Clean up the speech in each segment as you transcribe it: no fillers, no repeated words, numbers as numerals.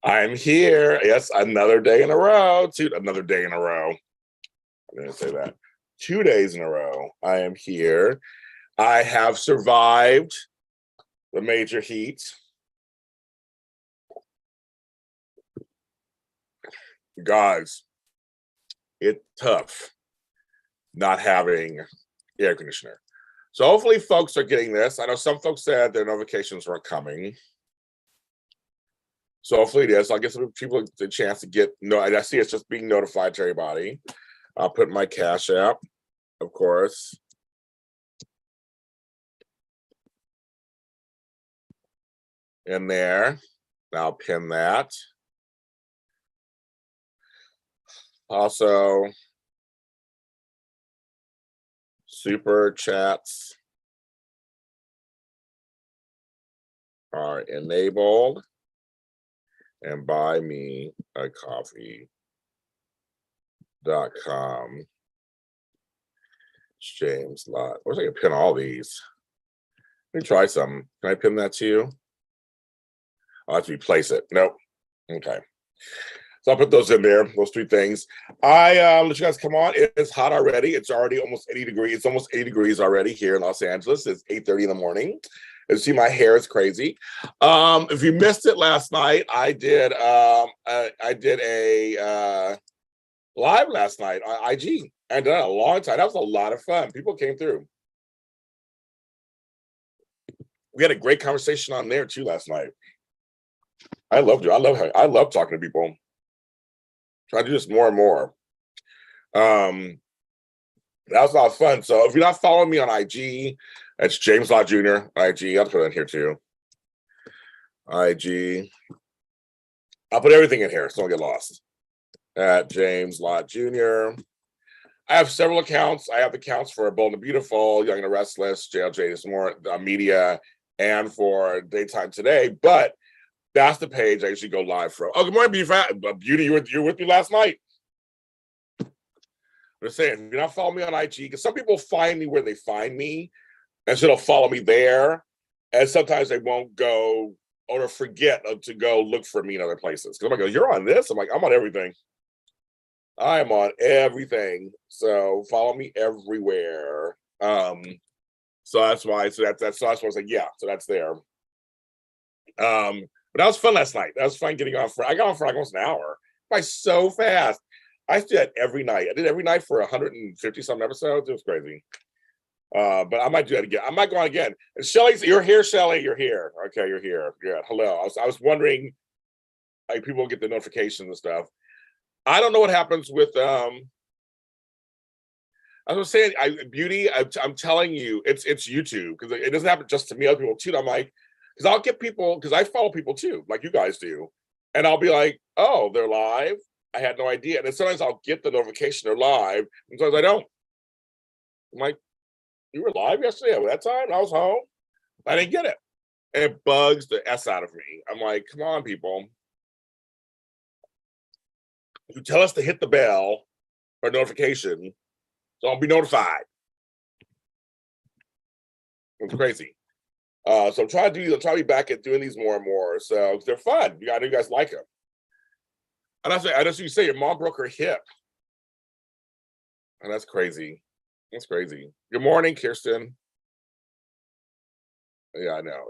I'm here. Yes, another day in a row. Another day in a row. I'm going to say that. 2 days in a row. I am here. I have survived the major heat. Guys, it's tough not having air conditioner. So hopefully folks are getting this. I know some folks said their notifications weren't coming. So hopefully it is. I'll give some people the chance to get I see it's just being notified to everybody. I'll put my Cash App, of course. In there. I'll pin that. Also, super chats are enabled. And buy me a coffee.com. James Lott. I wish I could pin all these. Let me try some. Can I pin that to you? I'll have to replace it. Nope. Okay. So I'll put those in there, those three things. I let you guys come on. It's hot already. It's already almost 80 degrees. It's almost 80 degrees already here in Los Angeles. It's 8:30 in the morning. You see my hair is crazy. If you missed it last night, I did a live last night on IG. I did it a long time. That was a lot of fun. People came through. We had a great conversation on there too last night. I loved it. I love talking to people. Try to do this more and more. That was a lot of fun. So if you're not following me on IG, it's James Lott Jr. IG. I'll put it in here too. IG. I'll put everything in here so don't get lost. At James Lott Jr. I have several accounts. I have accounts for Bold and Beautiful, Young and Restless, JLJ this more media, and for Daytime Today. But that's the page I usually go live from. Oh, good morning, Beauty. You were with me last night. I'm just saying, if you're not following me on IG, because some people find me where they find me, and so they'll follow me there. And sometimes they won't go or forget to go look for me in other places. Because I'm like, you're on this? I'm like, I'm on everything. I am on everything. So follow me everywhere. So that's why. So that's why I was like, yeah. So that's there. But that was fun last night. That was fun getting on for. I got on for almost an hour. By so fast. I did that every night. I did every night for 150 some episodes. It was crazy. But I might do that again. I might go on again. And Shelly's, you're here, Shelly. You're here. Okay, you're here. Yeah. Hello. I was wondering, like, people get the notifications and stuff. I don't know what happens with I was saying, Beauty. I'm telling you, it's YouTube because it doesn't happen just to me. Other people too. I'm like, because I'll get people because I follow people too, like you guys do, and I'll be like, oh, they're live. I had no idea. And then sometimes I'll get the notification they're live, and sometimes I don't. I'm like, you were live yesterday at that time? I was home. I didn't get it. And it bugs the S out of me. I'm like, come on, people. You tell us to hit the bell for notification, so I'll be notified. It's crazy. So I'm trying to be back at doing these more and more. So they're fun. I know you guys like them. And I just you say your mom broke her hip. And that's crazy. That's crazy. Good morning, Kirsten. Yeah, I know.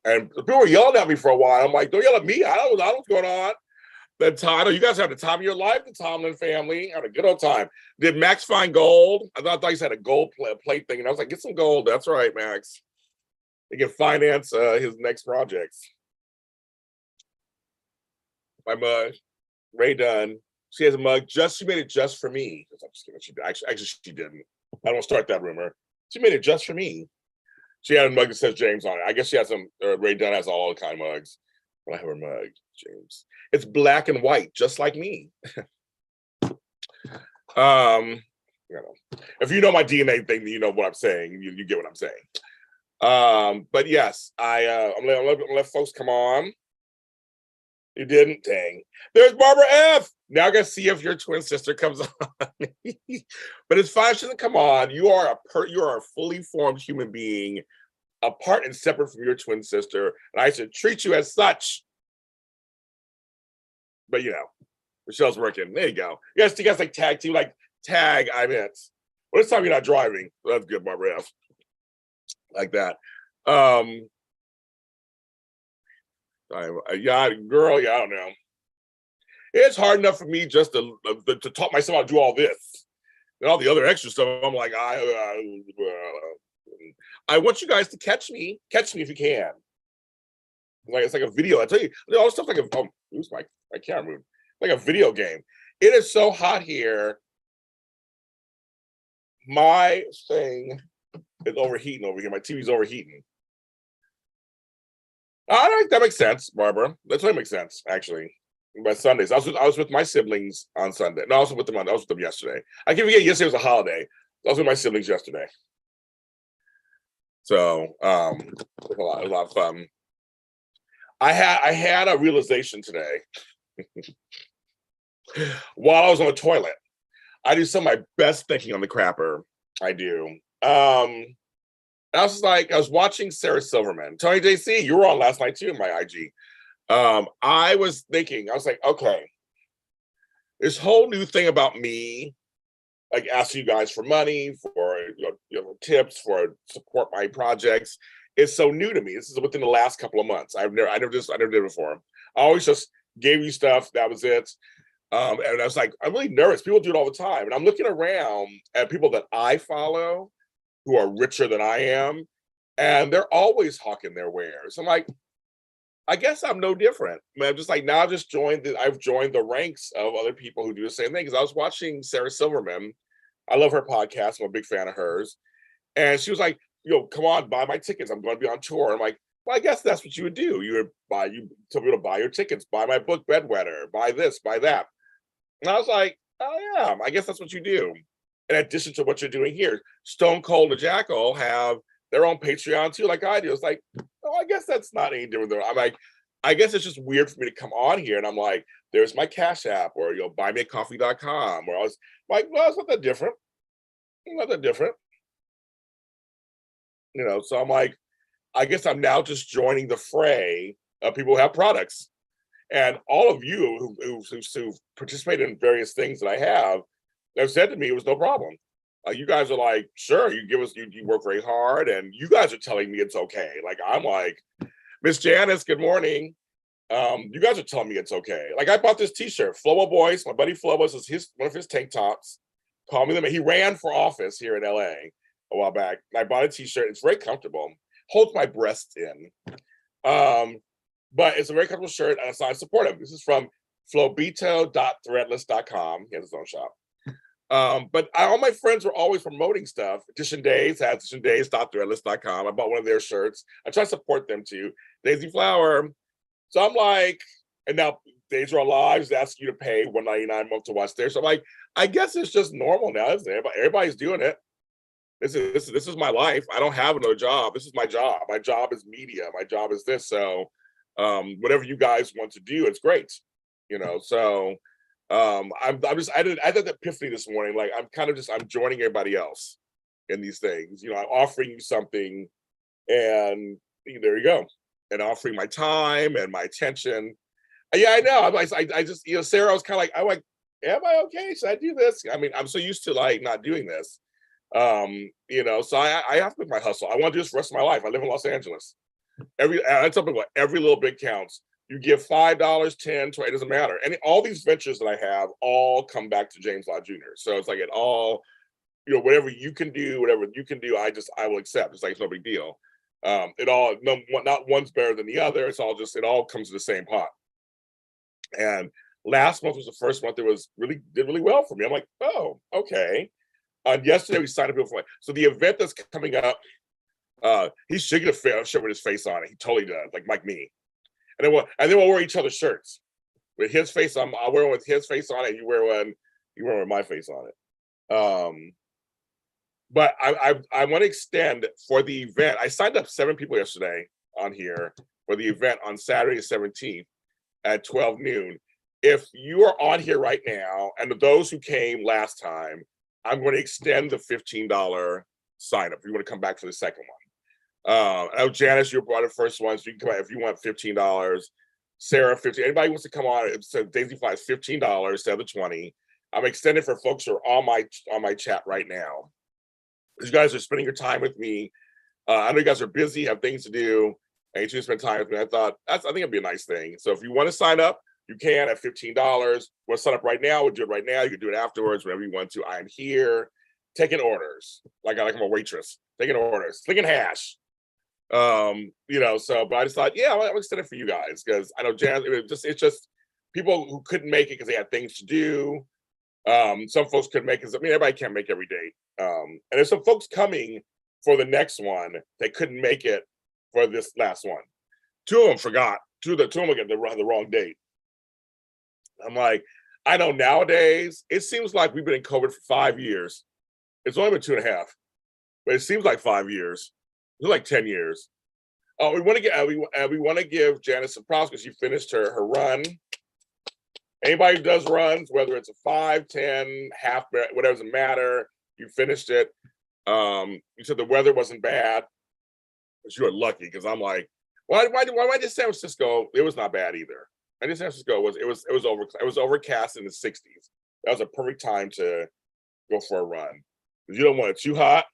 And people were yelling at me for a while. I'm like, don't yell at me. I don't know what's going on. That time, you guys have the time of your life, the Tomlin family. Had a good old time. Did Max find gold? I thought he had a gold plate thing. And I was like, get some gold. That's right, Max. He can finance his next projects. My mug, Ray Dunn. She has a mug. She made it just for me. I'm just kidding. Actually, she didn't. I don't start that rumor. She made it just for me. She had a mug that says James on it. I guess she has some. Ray Dunn has all the kind of mugs. But I have her mug, James. It's black and white, just like me. If you know my DNA thing, you know what I'm saying. You get what I'm saying. But yes, I'm gonna let folks come on. You didn't? Dang. There's Barbara F. Now I gotta see if your twin sister comes on. But it's fine. She doesn't come on. You are a fully formed human being, apart and separate from your twin sister, and I should treat you as such. But Michelle's working. There you go. You guys like tag team, like tag. I'm it. Well, this time you're not driving. So that's good, Barbara F. Like that. Yeah, girl. Yeah, I don't know. It's hard enough for me just to talk myself out to do all this and all the other extra stuff. I'm like, I want you guys to catch me if you can. Like it's like a video. I tell you, all this stuff like who's my camera moved? Like a video game. It is so hot here. My thing is overheating over here. My TV's overheating. I don't think that makes sense, Barbara. That's what makes sense, actually. By Sundays, I was with my siblings on Sunday. No, I was with them yesterday. I can forget yesterday was a holiday. I was with my siblings yesterday. So it was a lot of fun. I had a realization today while I was on the toilet. I do some of my best thinking on the crapper. I do. I was watching Sarah Silverman. Tony JC, you were on last night too in my IG. I was thinking, I was like, okay, this whole new thing about me, like asking you guys for money, for tips, for support my projects, is so new to me. This is within the last couple of months. I never did it before. I always just gave you stuff. That was it. And I was like, I'm really nervous. People do it all the time. And I'm looking around at people that I follow who are richer than I am, and they're always hawking their wares. I'm like, I guess I'm no different. I mean, I'm just like, now I've joined the ranks of other people who do the same thing. Because I was watching Sarah Silverman. I love her podcast. I'm a big fan of hers. And she was like, come on, buy my tickets. I'm going to be on tour. I'm like, well, I guess that's what you would do. You tell people to buy your tickets, buy my book, Bedwetter, buy this, buy that. And I was like, oh yeah, I guess that's what you do. In addition to what you're doing here, Stone Cold and Jackal have their own Patreon too, like I do. It's like, oh, I guess that's not any different. I'm like, I guess it's just weird for me to come on here and I'm like, there's my Cash App or buymeacoffee.com. Or I was like, well, it's not that different. Not that different. So I'm like, I guess I'm now just joining the fray of people who have products. And all of you who participate in various things that I have said to me it was no problem. You guys are like, sure, you work very hard, and you guys are telling me it's okay. Like I'm like, Miss Janice, good morning. You guys are telling me it's okay. Like I bought this T-shirt, Flowo Boys. My buddy Flowo, this is one of his tank tops. Call me them. He ran for office here in LA a while back. I bought a T-shirt. It's very comfortable. Holds my breasts in. But it's a very comfortable shirt, and so I support him. This is from flobito.threadless.com. He has his own shop. But all my friends were always promoting stuff. Edition Days has editiondays.threadless.com. I bought one of their shirts. I try to support them too. Daisy Flower. So I'm like, and now Days Are Alive is asking you to pay $1.99 a month to watch there. So I'm like, I guess it's just normal now, isn't it? Everybody's doing it. This is my life. I don't have another job. This is my job. My job is media. My job is this. So whatever you guys want to do, it's great. So I had that epiphany this morning. Like I'm joining everybody else in these things. I'm offering you something, and there you go. And offering my time and my attention. Yeah, I know. I just Sarah was kind of like, I'm like, am I okay? Should I do this? I mean, I'm so used to like not doing this. So I have to make my hustle. I want to do this for the rest of my life. I live in Los Angeles. I tell people every little bit counts. You give $5, $10, $20, it doesn't matter. And all these ventures that I have all come back to James Lott Jr. So it's like it all, whatever you can do, I will accept. It's like it's no big deal. Not one's better than the other. It all comes to the same pot. And last month was the first month that did really well for me. I'm like, oh, okay. Yesterday we signed up people for so the event that's coming up. He should get a shirt with his face on it. He totally does, like me. And then we'll wear each other's shirts with his face on. I'll wear one with his face on it. And you wear one with my face on it. But I want to extend for the event. I signed up 7 people yesterday on here for the event on Saturday the 17th at 12 noon. If you are on here right now, and those who came last time, I'm going to extend the $15 sign up if you want to come back for the second one. I know Janice, you brought the first one, so you can come out if you want $15. Sarah, 15. Anybody wants to come on, it says Daisy Fly is $15 instead of the 20. I'm extending for folks who are on my chat right now. You guys are spending your time with me. I know you guys are busy, have things to do, and you spend time with me. I think it'd be a nice thing. So if you want to sign up, you can at $15. Want to sign up right now? We'll do it right now. You can do it afterwards, whenever you want to. I am here taking orders, like I'm a waitress, taking orders, slinging hash. So, but I just thought, yeah, I'll extend it for you guys because I know Jan. It's just people who couldn't make it because they had things to do. Some folks couldn't make it. I mean, everybody can't make every date. And there's some folks coming for the next one that couldn't make it for this last one. Two of them forgot. Two of them got the wrong date. I'm like, I know nowadays it seems like we've been in COVID for 5 years. It's only been 2.5, but it seems like 5 years. It's like 10 years. We want to give Janice some props because she finished her run. Anybody who does runs, whether it's a 5, 10, half, whatever, doesn't matter. You finished it. You said the weather wasn't bad, but you were lucky because I'm like, why did San Francisco? It was not bad either. I think San Francisco was overcast in the 60s. That was a perfect time to go for a run. You don't want it too hot.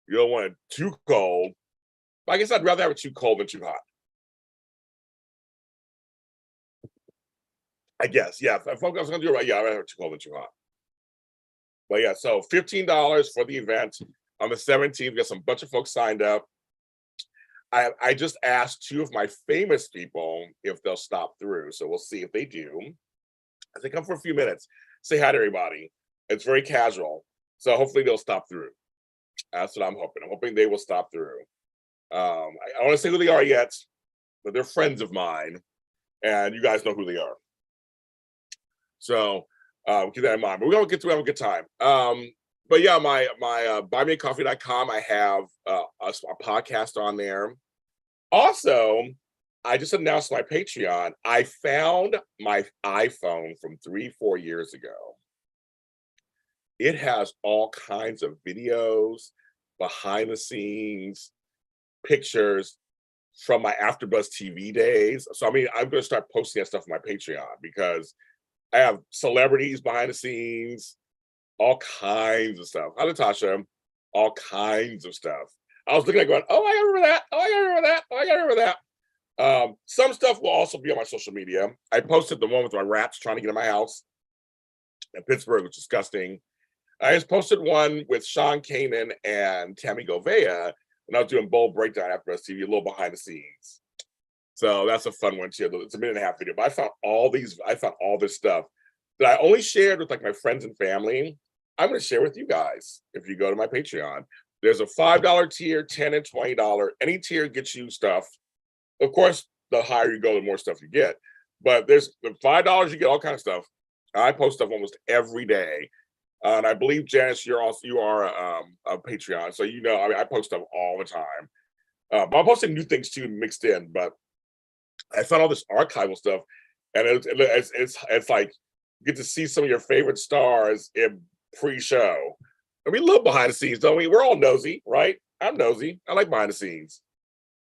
You don't want it too cold. I guess I'd rather have it too cold than too hot. I guess, yeah. If I was gonna do it right, yeah, I'd rather have it too cold than too hot. But yeah, so $15 for the event on the 17th. We got some bunch of folks signed up. I just asked 2 of my famous people if they'll stop through. So we'll see if they do. As they come for a few minutes, say hi to everybody. It's very casual. So hopefully they'll stop through. That's what I'm hoping. I'm hoping they will stop through. I don't want to say who they are yet, but they're friends of mine. And you guys know who they are. So keep that in mind. But we're gonna get to have a good time. But yeah, my buymeacoffee.com, I have a podcast on there. Also, I just announced my Patreon. I found my iPhone from 3-4 years ago. It has all kinds of videos, behind the scenes, pictures from my AfterBuzz TV days. So I mean, I'm going to start posting that stuff on my Patreon because I have celebrities behind the scenes, all kinds of stuff. Hi, Natasha, all kinds of stuff. I was looking at going, oh, I remember that. Oh, I remember that. Oh, I remember that. Some stuff will also be on my social media. I posted the one with my rats trying to get in my house in Pittsburgh, which is disgusting. I just posted one with Sean Kanan and Tammy Govea when I was doing Bold Breakdown after TV, a little behind the scenes. So that's a fun one too. It's a 1.5-minute video, but I found all this stuff that I only shared with like my friends and family. I'm going to share with you guys if you go to my Patreon. There's a $5 tier, $10 and $20. Any tier gets you stuff. Of course, the higher you go, the more stuff you get. But there's the $5, you get all kinds of stuff. I post stuff almost every day. And I believe, Janice, you are a Patreon. So, you know, I mean, I post stuff all the time. But I'm posting new things too mixed in. But I found all this archival stuff. And it's like, you get to see some of your favorite stars in pre-show. I mean, a little behind the scenes, don't we? We're all nosy, right? I'm nosy. I like behind the scenes.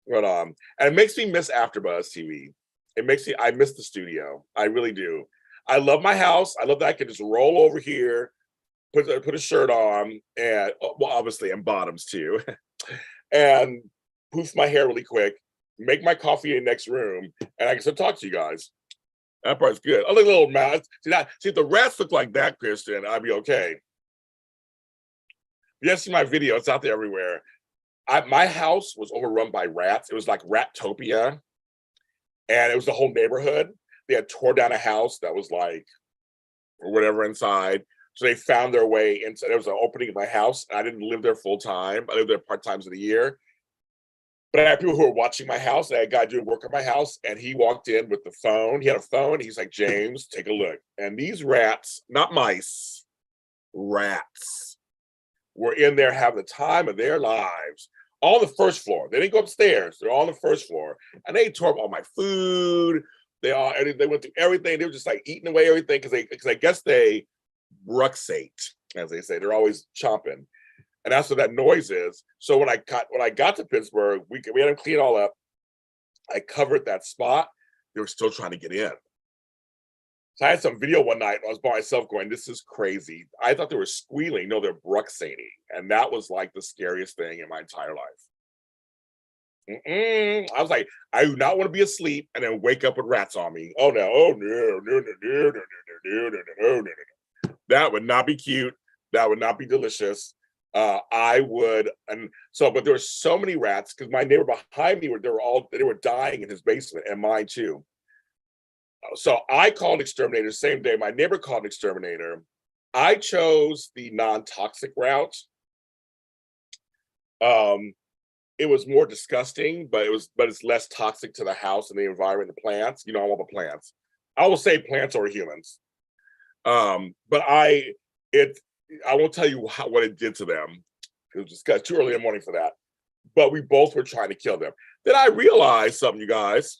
But and it makes me miss AfterBuzz TV. I miss the studio. I really do. I love my house. I love that I can just roll over here, put a shirt on, and well, obviously, and bottoms too, and poof my hair really quick, make my coffee in the next room, and I can still talk to you guys. That part's good. I look a little mad. See if the rats look like that, Christian, I'd be okay. You see my video, it's out there everywhere. My house was overrun by rats. It was like Rattopia. And it was the whole neighborhood. They had tore down a house that was like, or whatever inside. So they found their way into, there was an opening in my house. I didn't live there full time. I lived there part times of the year. But I had people who were watching my house. I had a guy doing work at my house, and he walked in with the phone. He had a phone. He's like, James, take a look. And these rats, not mice, rats, were in there having the time of their lives. On the first floor. They didn't go upstairs. They're all on the first floor. And they tore up all my food. They went through everything. They were just like eating away everything because I guess they bruxate, as they say. They're always chomping. And that's what that noise is. So when I got to Pittsburgh, we had them clean it all up. I covered that spot. they were still trying to get in. So I had some video one night. I was by myself going, this is crazy. I thought they were squealing. No, they're bruxating. And that was like the scariest thing in my entire life. I was like, I do not want to be asleep and then wake up with rats on me. Oh no, oh no, no, no, no, no, no, no, no, no, no. That would not be cute. That would not be delicious. I would, and so, but there were so many rats because my neighbor behind me they were dying in his basement, and mine too. So I called an exterminator the same day. My neighbor called an exterminator. I chose the non-toxic route. It was more disgusting, but it's less toxic to the house and the environment, the plants. You know, I want the plants. I will say plants over humans. But I won't tell you what it did to them. It was just too early in the morning for that. But we both were trying to kill them. Then I realized something, you guys.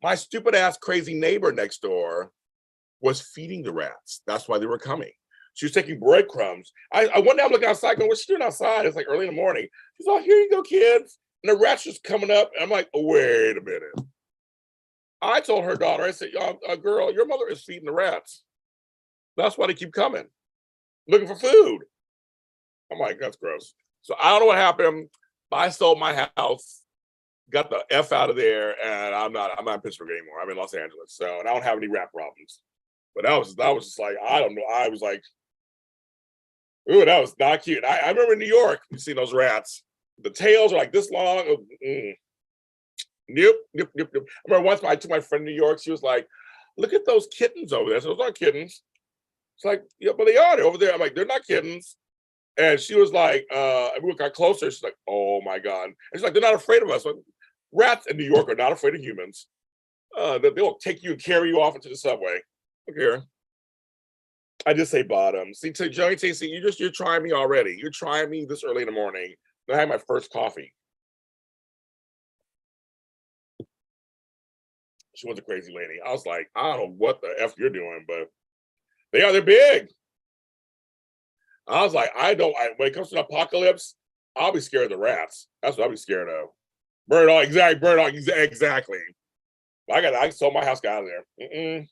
My stupid ass crazy neighbor next door was feeding the rats. That's why they were coming. She was taking breadcrumbs. I one day I'm looking outside going, what's she doing outside? It's like early in the morning. She's like, here you go, kids. And the rats just coming up. And I'm like, oh, wait a minute. I told her daughter, I said, girl, your mother is feeding the rats. That's why they keep coming, looking for food. I'm like, that's gross. So I don't know what happened. I sold my house, got the F out of there, and I'm not in Pittsburgh anymore. I'm in Los Angeles. So, and I don't have any rat problems. But that was just like, I don't know. I was like, ooh, that was not cute. I remember in New York, you see those rats. The tails are like this long. Nope. I remember once I took my friend in New York, she was like, look at those kittens over there. So those aren't kittens. It's like, yeah, but they are. They're over there. I'm like, they're not kittens. And she was like, we got closer. She's like, oh my God. And she's like, they're not afraid of us. Like, rats in New York are not afraid of humans. They'll take you and carry you off into the subway. Look here. I just say bottom. See, Joey, see, you're trying me already. You're trying me this early in the morning. I had my first coffee. She was a crazy lady. I was like, I don't know what the F you're doing, but they're big. I was like, when it comes to the apocalypse, I'll be scared of the rats. That's what I'll be scared of. Burn all, exactly. I sold my house, got out of there. And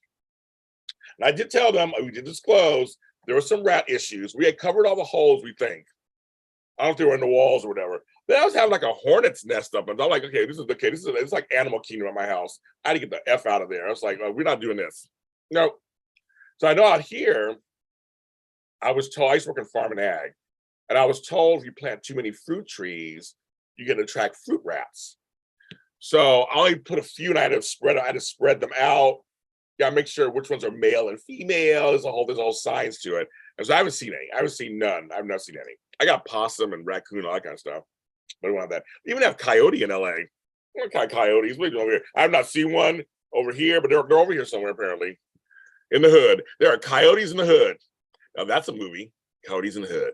I did tell them, we did disclose, there were some rat issues. We had covered all the holes, we think. I don't know if they were in the walls or whatever. Then I was having like a hornet's nest up, and I'm like, okay, it's like Animal Kingdom at my house. I had to get the F out of there. I was like, we're not doing this. No. So I know out here, I was told, I used to work in farm and ag, and I was told if you plant too many fruit trees, you're going to attract fruit rats. So I only put a few, and I had to spread them out. You gotta make sure which ones are male and female. There's a whole science to it. And so I haven't seen any. I haven't seen none. I've not seen any. I got possum and raccoon, all that kind of stuff. But I don't have that. We even have coyote in LA. What kind of coyotes? What are you doing over here? I have not seen one over here, but they're over here somewhere apparently. In the hood. There are coyotes in the hood. Now that's a movie. Coyotes in the hood.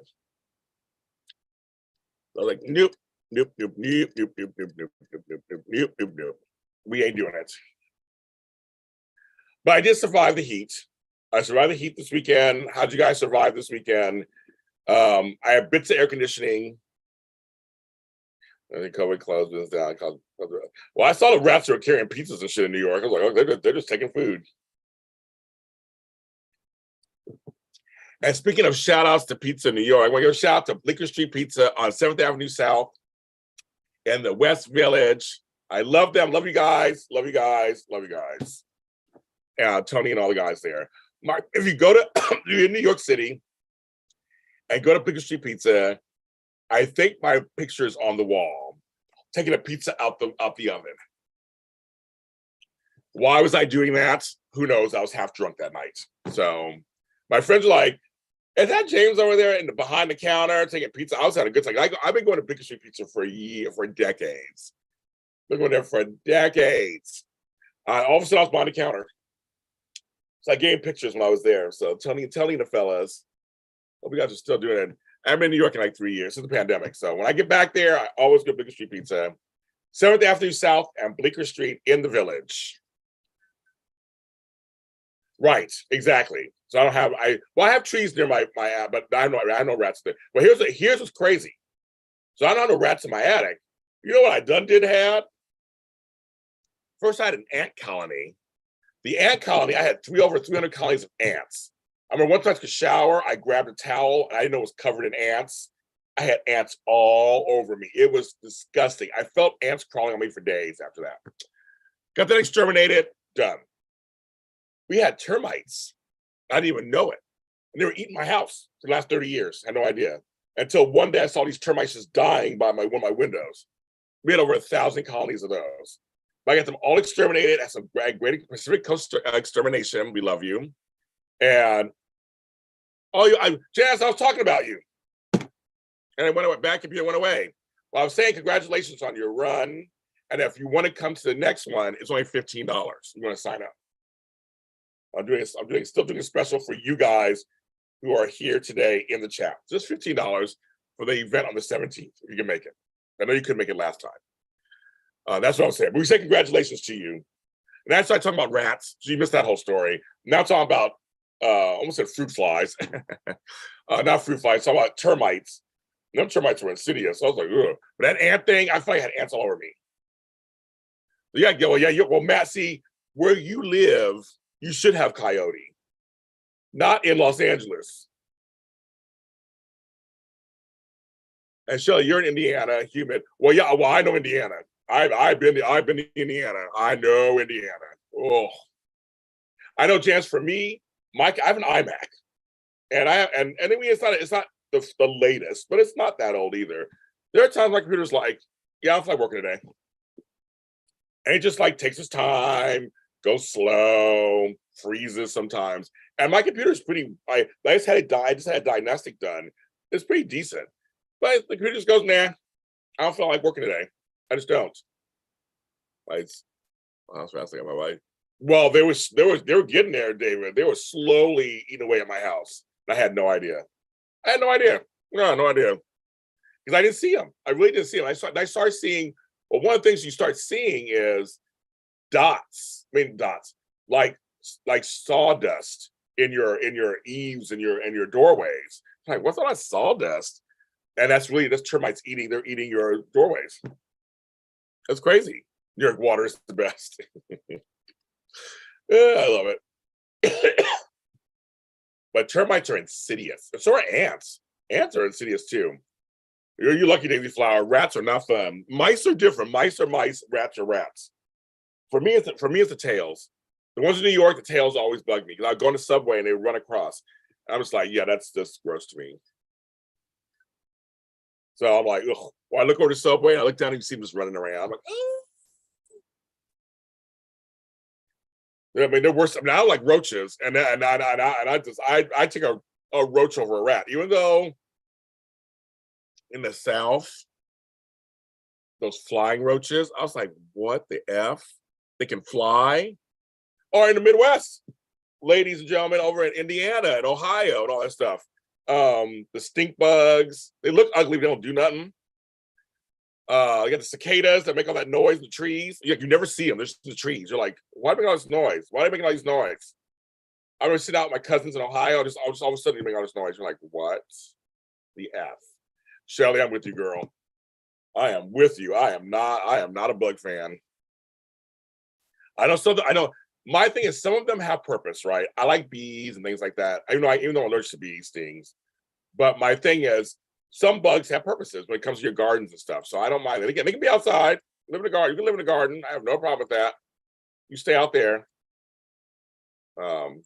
I was like, nope. We ain't doing it. But I did survive the heat. I survived the heat this weekend. How'd you guys survive this weekend? I have bits of air conditioning. I think COVID closed business down. Well, I saw the rats were carrying pizzas and shit in New York. I was like, oh, they're just taking food. And speaking of shout outs to pizza in New York, I want to give a shout out to Bleecker Street Pizza on 7th Avenue South in the West Village. I love them. Love you guys. Love you guys. Love you guys. Tony and all the guys there. Mark, if you go to you're in New York City and go to Bleecker Street Pizza, I think my picture is on the wall, taking a pizza out the oven. Why was I doing that? Who knows? I was half drunk that night. So my friends are like, is that James over there behind the counter taking pizza? I was having a good time. I've been going to Bleecker Street Pizza for decades. Been going there for decades. All of a sudden I was behind the counter. So I gave pictures when I was there. So telling the fellas, hope you guys are still doing it. I've been in New York in like 3 years since the pandemic. So when I get back there, I always go to Bleecker Street Pizza. 7th Avenue South and Bleecker Street in the Village. Right, exactly. So I have trees near my but I have no rats there. But here's what's crazy. So I don't have no rats in my attic. You know what I did have? First, I had an ant colony. The ant colony, I had over 300 colonies of ants. I remember once I took a shower, I grabbed a towel, and I didn't know it was covered in ants. I had ants all over me. It was disgusting. I felt ants crawling on me for days after that. Got that exterminated, done. We had termites. I didn't even know it. And they were eating my house for the last 30 years. I had no idea. Until one day I saw these termites just dying by one of my windows. We had over 1,000 colonies of those. But I got them all exterminated. That's a great Pacific Coast extermination. We love you. And Jazz, I was talking about you. And I went back, computer went away. Well, I was saying congratulations on your run. And if you want to come to the next one, it's only $15. You want to sign up. I'm still doing a special for you guys who are here today in the chat. Just $15 for the event on the 17th, if you can make it. I know you couldn't make it last time. That's what I'm saying. But we say congratulations to you. And then I started talking about rats. So you missed that whole story. Now I'm talking about, almost said fruit flies. Not fruit flies, talking about termites. Them termites were insidious. So I was like, ugh. But that ant thing, I felt like I had ants all over me. Well, Matt, see, where you live, you should have coyote. Not in Los Angeles. And Shelley, you're in Indiana, humid. Well, yeah, well, I know Indiana. I've been to Indiana. I know Indiana. Oh, I know. Chance for me, Mike, I have an iMac, and anyway, it's not the latest, but it's not that old either. There are times my computer's like, yeah, I feel like working today, and it just like takes its time, goes slow, freezes sometimes. And my computer's pretty. I just had a diagnostic done. It's pretty decent, but the computer just goes, nah, I don't feel like working today. I just don't. I was fasting on my wife. Well, they were getting there, David. They were slowly eating away at my house. I had no idea. No idea. Because I didn't see them. I really didn't see them. I started seeing. Well, one of the things you start seeing is dots. Like sawdust in your eaves and your doorways. I'm like, what's all that sawdust? And that's termites eating. They're eating your doorways. That's crazy. New York water is the best. I love it. But termites are insidious. So are ants. Ants are insidious too. You're lucky, Daisy Flower. Rats are not fun. Mice are different. Mice are mice. Rats are rats. For me, it's the tails. The ones in New York, the tails always bug me. I go on the subway and they run across. I'm just like, yeah, that's just gross to me. So I'm like, ugh. Well, I look over the subway and I look down and you see them just running around. I'm like, oh. I mean, they're worse. I mean, I don't like roaches, and I take a roach over a rat, even though in the South, those flying roaches, I was like, what the F? They can fly? Or in the Midwest, ladies and gentlemen, over in Indiana and Ohio and all that stuff. The stink bugs, they look ugly, they don't do nothing. You got the cicadas that make all that noise in the trees. You never see them. There's the trees. You're like, why are they making all this noise? Why are they making all this noise? I would sit out with my cousins in Ohio. Just all of a sudden, making all this noise. You're like, what the F? Shelley, I'm with you, girl. I am with you. I am not a bug fan. I know. My thing is, some of them have purpose, right? I like bees and things like that. Even though I'm allergic to bee stings. But my thing is, some bugs have purposes when it comes to your gardens and stuff. So I don't mind. They can be outside, live in a garden. You can live in a garden. I have no problem with that. You stay out there. You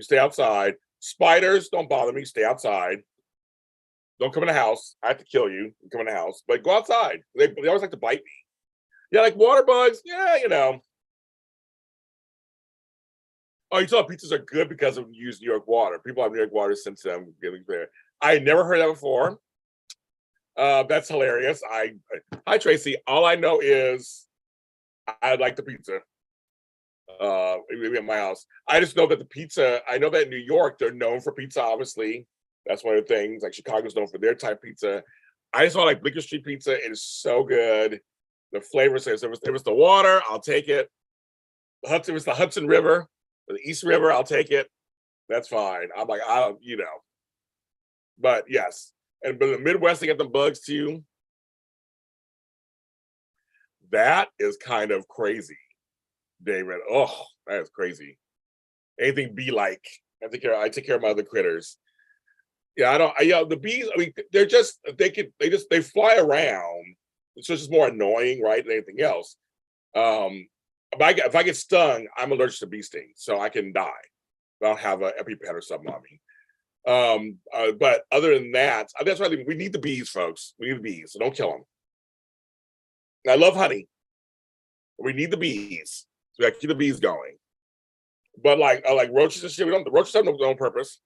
stay outside. Spiders don't bother me. Stay outside. Don't come in the house. I have to kill you. Come in the house, but go outside. They always like to bite me. Yeah, like water bugs. Yeah, Oh, you thought pizzas are good because of use New York water. People have New York water since them getting there. I never heard that before. That's hilarious. Hi Tracy. All I know is I like the pizza. Maybe at my house. I just know that the pizza. I know that in New York they're known for pizza. Obviously, that's one of the things. Like Chicago's known for their type pizza. I just want like Bleecker Street pizza. It is so good. The flavor says it was the water. I'll take it. It was the Hudson River, the East River. I'll take it. That's fine. I'm like But yes, but in the Midwest they get them bugs too. That is kind of crazy, David. Oh, that is crazy. Anything bee like. I take care of my other critters. Yeah, I don't. The bees. I mean, they're just they fly around. It's just more annoying, right, than anything else. If I get stung, I'm allergic to bee stings, so I can die. I don't have an EpiPen or something on me. But other than that, that's why we need the bees, folks. We need the bees, so don't kill them. And I love honey. We need the bees. So we got to keep the bees going. But like roaches and shit, the roaches have no purpose.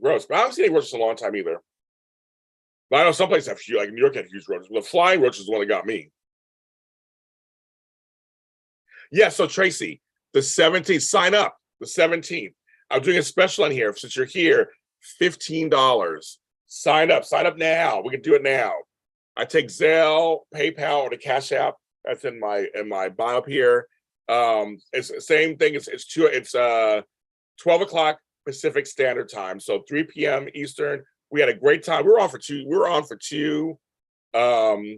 Gross. But I haven't seen any roaches in a long time either. But I know some places have huge, like New York had huge roaches. The flying roach is the one that got me. Yeah, so Tracy, the 17th, sign up. The 17th. I'm doing a special on here. Since you're here, $15. Sign up now. We can do it now. I take Zelle, PayPal, or the Cash App. That's in my bio here. It's the same thing. It's 12 o'clock Pacific Standard Time, so 3 p.m. Eastern. We had a great time. We were on for 2 hours.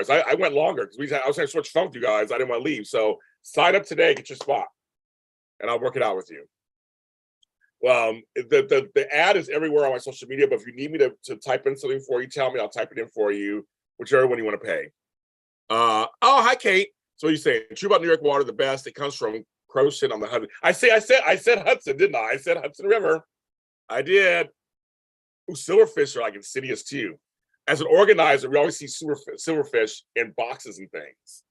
I went longer because I was going to switch phone with you guys. I didn't want to leave. So sign up today, get your spot, and I'll work it out with you. The ad is everywhere on my social media, but if you need me to type in something for you, tell me. I'll type it in for you, whichever one you want to pay. Hi, Kate. So you say true about New York water, the best. It comes from crow shit on the Hudson. I said Hudson, didn't I? I said Hudson River. I did. Ooh, silverfish are like insidious too. As an organizer, we always see silverfish in boxes and things.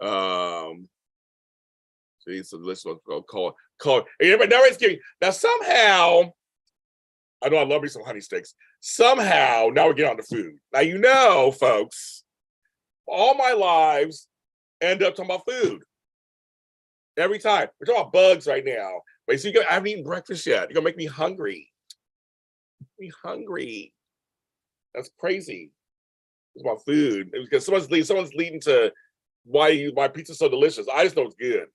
So let's call. Everybody, now it's giving. Now somehow, I know I love me some honey sticks. Somehow, now we get on to food. Now, folks, all my lives end up talking about food. Every time. We're talking about bugs right now. Wait, so I haven't eaten breakfast yet. You're gonna make me hungry. That's crazy. It's about food. It's because someone's leading to why pizza's so delicious. I just know it's good.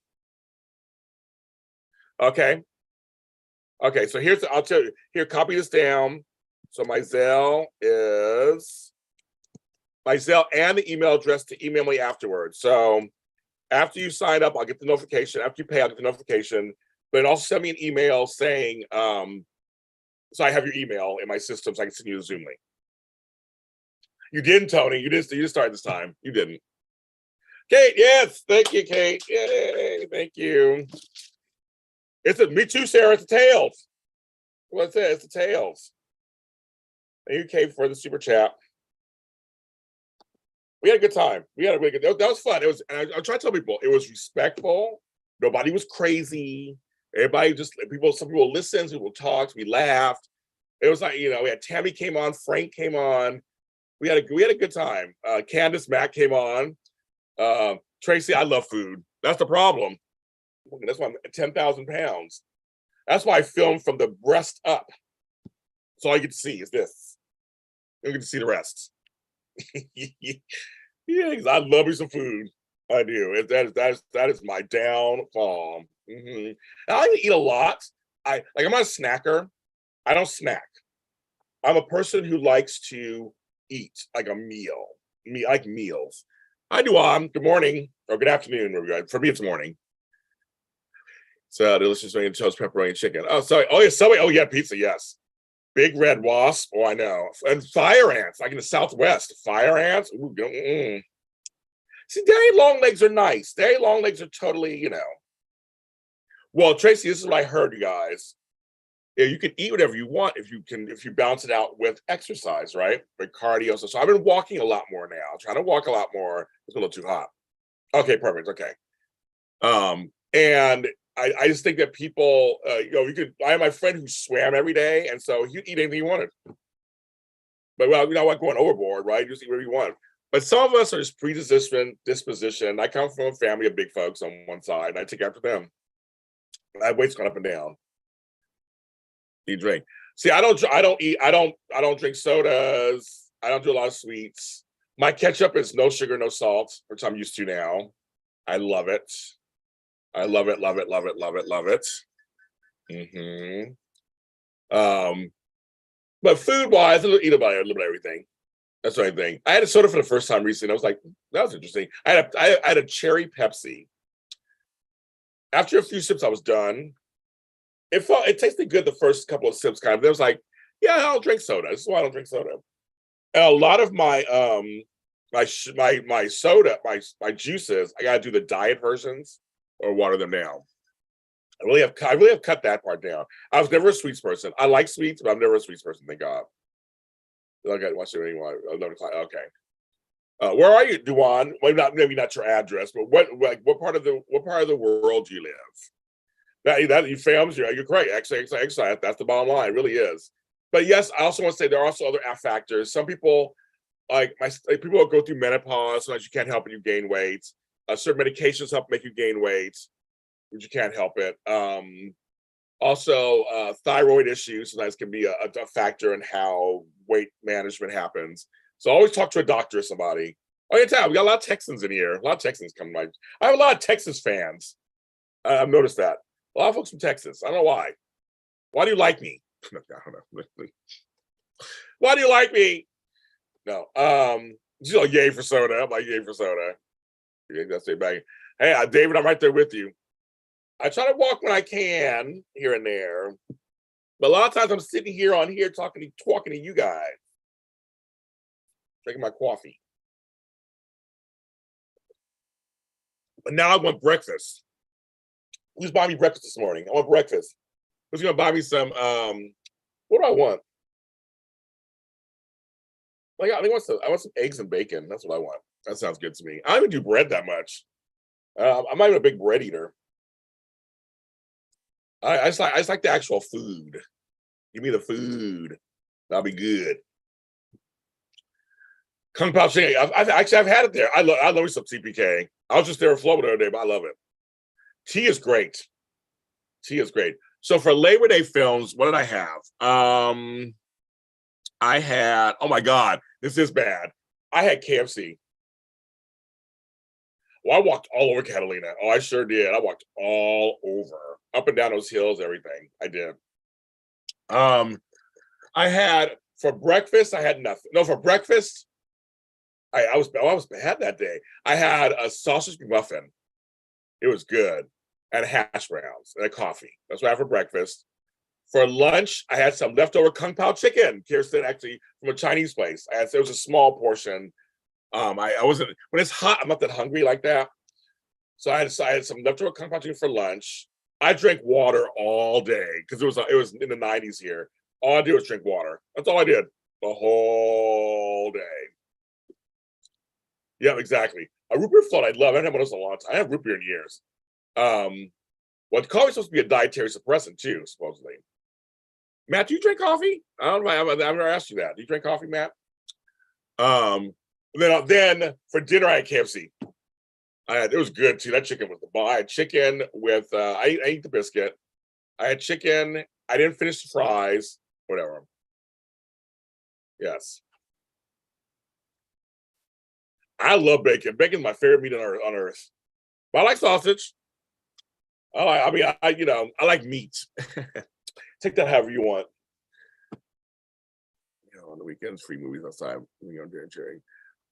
Okay. So I'll tell you. Here, copy this down. So my Zelle and the email address to email me afterwards. So after you sign up, I'll get the notification. After you pay, I'll get the notification. But also send me an email saying, so I have your email in my system so I can send you the Zoom link. You didn't, Tony. You didn't start this time. You didn't. Kate, yes. Thank you, Kate. Yay. Thank you. Me too, Sarah. It's the tails. What's it? It's the tails. Thank you, Kate, for the super chat. We had a good time. That was fun. And I try to tell people, it was respectful. Nobody was crazy. Everybody some people listened, some people talked, we laughed. It was like, we had Tammy came on, Frank came on. We had a good time. Candace Mack came on. Tracy, I love food. That's the problem. That's why I'm 10,000 pounds. That's why I filmed from the breast up. That's all you get to see is this. You don't get to see the rest. Yeah, I love me some food. I do. That is my downfall. Mm-hmm. I like to eat a lot. I'm not a snacker. I don't snack. I'm a person who likes to eat like a meal. I like meals. Hi, Duan. Good morning or good afternoon. For me, it's morning. So delicious onion toast, pepperoni, and chicken. Oh, sorry. Oh, yeah, Subway. Oh, yeah, pizza. Yes. Big red wasp. Oh, I know. And fire ants, like in the Southwest. Fire ants. Ooh, See, dairy long legs are nice. Dairy long legs are totally, Well, Tracy, this is what I heard, you guys. Yeah, you can eat whatever you want if you balance it out with exercise, right? With cardio. So I've been walking a lot more now. I'm trying to walk a lot more. It's a little too hot. Okay, perfect. Okay. And I just think that people, I have my friend who swam every day, and so he'd eat anything he wanted. But not going overboard, right? You just eat whatever you want. But some of us are just predisposition. I come from a family of big folks on one side, and I take after them. My weight's gone up and down. You drink. See, I don't drink sodas. I don't do a lot of sweets. My ketchup is no sugar, no salt, which I'm used to now. I love it. I love it. Mm-hmm. But food-wise, I'll eat a little bit of everything. That's the only thing. I had a soda for the first time recently. I was like, that was interesting. I had a cherry Pepsi. After a few sips, I was done. It tasted good the first couple of sips, kind of. Then I was like, yeah, I don't drink soda. This is why I don't drink soda. And a lot of my my soda, my juices, I gotta do the diet versions or water them down. I really have cut that part down. I was never a sweets person. I like sweets, but I'm never a sweets person. Thank God. Okay, watch it anymore. Okay. Where are you, Duan? Well, maybe not your address, but what part of the world do you live? That you fams, you're correct. Actually, that's the bottom line. It really is. But yes, I also want to say there are also other factors. Some people, people who go through menopause, sometimes you can't help it, you gain weight. Certain medications help make you gain weight, but you can't help it. Also, thyroid issues sometimes can be a factor in how weight management happens. So always talk to a doctor or somebody. Oh, yeah, we got a lot of Texans in here. A lot of Texans coming. I have a lot of Texas fans. I've noticed that. A lot of folks from Texas. I don't know why. Why do you like me? I don't know. Why do you like me? No. Yay for soda. I'm like, yay for soda. That's it back. Hey, David, I'm right there with you. I try to walk when I can here and there, but a lot of times I'm sitting here talking to you guys, drinking my coffee. But now I want breakfast. Who's buying me breakfast this morning? I want breakfast. Who's gonna buy me some? What do I want? Like I want some eggs and bacon. That's what I want. That sounds good to me. I don't even do bread that much. I'm not even a big bread eater. I just like the actual food. Give me the food. That'll be good. Kung Pao chicken. I've had it there. I love some CPK. I was just there with Flo the other day, but I love it. Tea is great. Tea is great. So for Labor Day films, what did I have? I had, oh my God, this is bad. I had KFC. Well, I walked all over Catalina. Oh, I sure did. I walked all over, up and down those hills, everything. I did. I had for breakfast. I had nothing. No, for breakfast, I was bad that day. I had a sausage muffin. It was good, and hash browns and a coffee. That's what I had for breakfast. For lunch, I had some leftover Kung Pao chicken. Kirsten, actually, from a Chinese place. It was a small portion. I wasn't, when it's hot, I'm not that hungry like that. So I decided some leftover Kung Pao chicken for lunch. I drank water all day because it was in the 90s here. All I did was drink water. That's all I did the whole day. Yeah, exactly. A root beer float, I'd love. I haven't had one of those in a long time. I haven't root beer in years. Well, coffee's supposed to be a dietary suppressant too, supposedly. Matt, do you drink coffee? I don't know. I've never asked you that. Do you drink coffee, Matt? Then for dinner, I had KFC. It was good too. That chicken was the bomb. I had chicken with I ate the biscuit. I had chicken. I didn't finish the fries. Whatever. Yes. I love bacon. Bacon's my favorite meat on earth. But I like sausage. Oh, I like meat. Take that however you want. On the weekends, free movies outside. Jerry.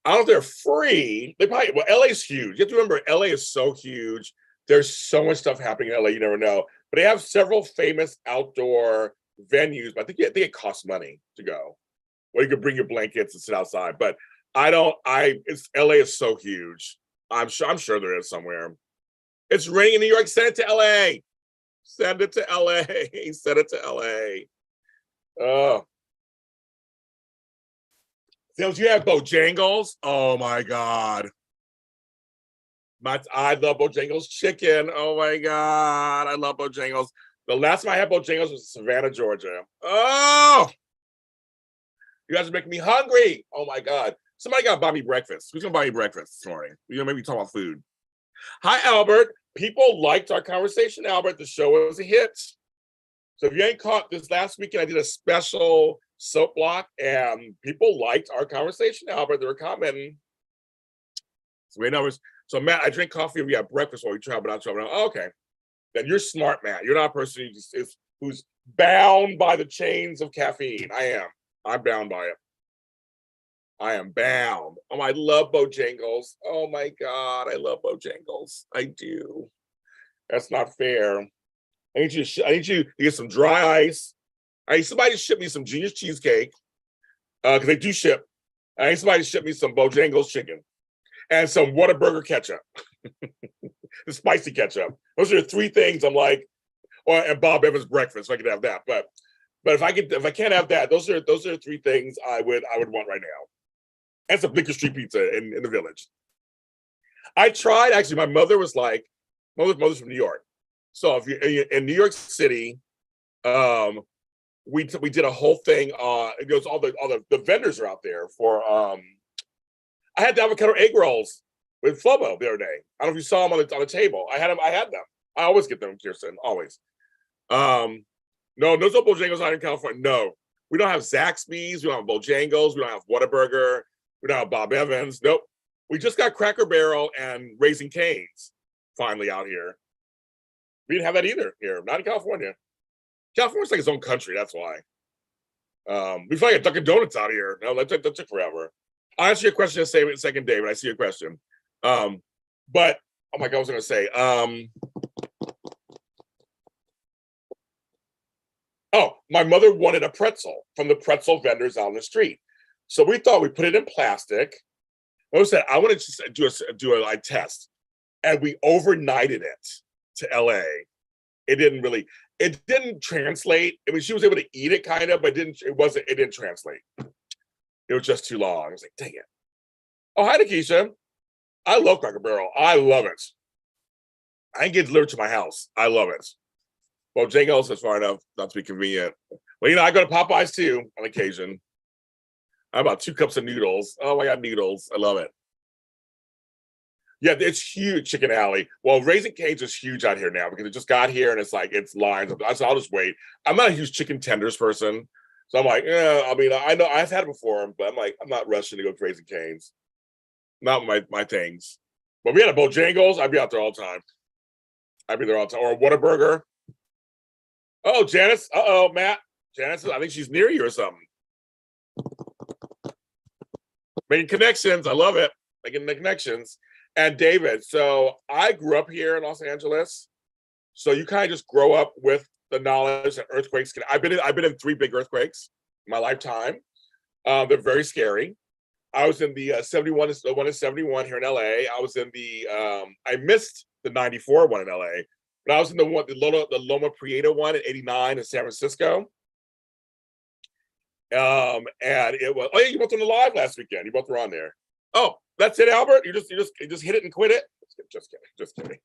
I don't know if they're free. LA's huge. You have to remember, LA is so huge. There's so much stuff happening in LA, you never know. But they have several famous outdoor venues, but I think it costs money to go. Or you could bring your blankets and sit outside. But LA is so huge. I'm sure there is somewhere. It's raining in New York. Send it to LA. Send it to LA. Send it to LA. Oh. You have Bojangles? Oh my God. I love Bojangles chicken. Oh my God. I love Bojangles. The last time I had Bojangles was in Savannah, Georgia. Oh, you guys are making me hungry. Oh my God. Somebody got to buy me breakfast. Who's going to buy me breakfast this morning? We're going to maybe talk about food. Hi, Albert. People liked our conversation, Albert. The show was a hit. So if you ain't caught this last weekend, I did a special soap block and people liked our conversation, Albert. They were commenting. So Matt, I drink coffee and we have breakfast while we travel out. Oh, okay. Then you're smart, Matt. You're not a person who's bound by the chains of caffeine. I am. I'm bound by it. I am bound. Oh, I love Bojangles. Oh my God, I love Bojangles. I do. That's not fair. I need you to get some dry ice. I need somebody to ship me some Genius cheesecake because they do ship. I need somebody to ship me some Bojangles chicken and some Whataburger ketchup, the spicy ketchup. Those are the three things I'm like, and Bob Evans breakfast. If I could have that, but if I can't have that, those are the three things I would want right now. And some Bleecker Street pizza in the village. I tried actually. My mother was like, mother's from New York, so if you're in New York City, we did a whole thing. It goes all the vendors are out there for. I had the avocado egg rolls with Flobo the other day. I don't know if you saw them on the table. I had them. I always get them, Kirsten. Always. No, there's no Bojangles out in California. No, we don't have Zaxby's. We don't have Bojangles. We don't have Whataburger. We don't have Bob Evans. Nope. We just got Cracker Barrel and Raising Cane's finally out here. We didn't have that either here. Not in California. California's like its own country. That's why. We finally got Dunkin' Donuts out here. No, that took forever. I'll answer your question in a second, David. I see your question. But oh my God, I was gonna say. Oh, my mother wanted a pretzel from the pretzel vendors on the street. So we thought we put it in plastic. I said, I wanted to do a test. And we overnighted it to LA. It didn't translate. I mean, she was able to eat it kind of, but it didn't translate. It was just too long. I was like, dang it. Oh, hi, Nikisha. I love Cracker Barrel. I love it. I can get delivered to my house. I love it. Bojangles is far enough not to be convenient. Well, I go to Popeyes too on occasion. I have about 2 cups of noodles. Oh my God, noodles. I love it. Yeah, it's huge, Chicken Alley. Well, Raising Cane's is huge out here now because it just got here and it's lines. So I'll just wait. I'm not a huge chicken tenders person. So I'm like, I mean, I know I've had it before, but I'm like, I'm not rushing to go to Raising Cane's. Not my things. But we had a Bojangles, I'd be out there all the time. I'd be there all the time. Or a Whataburger. Oh, Janice. Matt. Janice, I think she's near you or something. Making connections. I love it. Making the connections. And David, so I grew up here in Los Angeles. So you kind of just grow up with the knowledge that earthquakes can. I've been in 3 big earthquakes in my lifetime. They're very scary. I was in the 71, the one in 71 here in LA. I was in the I missed the 94 one in LA, but I was in the Loma Prieta one in 89 in San Francisco. And it was, oh yeah, you both on the live last weekend. You both were on there. Oh, that's it, Albert. You just hit it and quit it. Just kidding.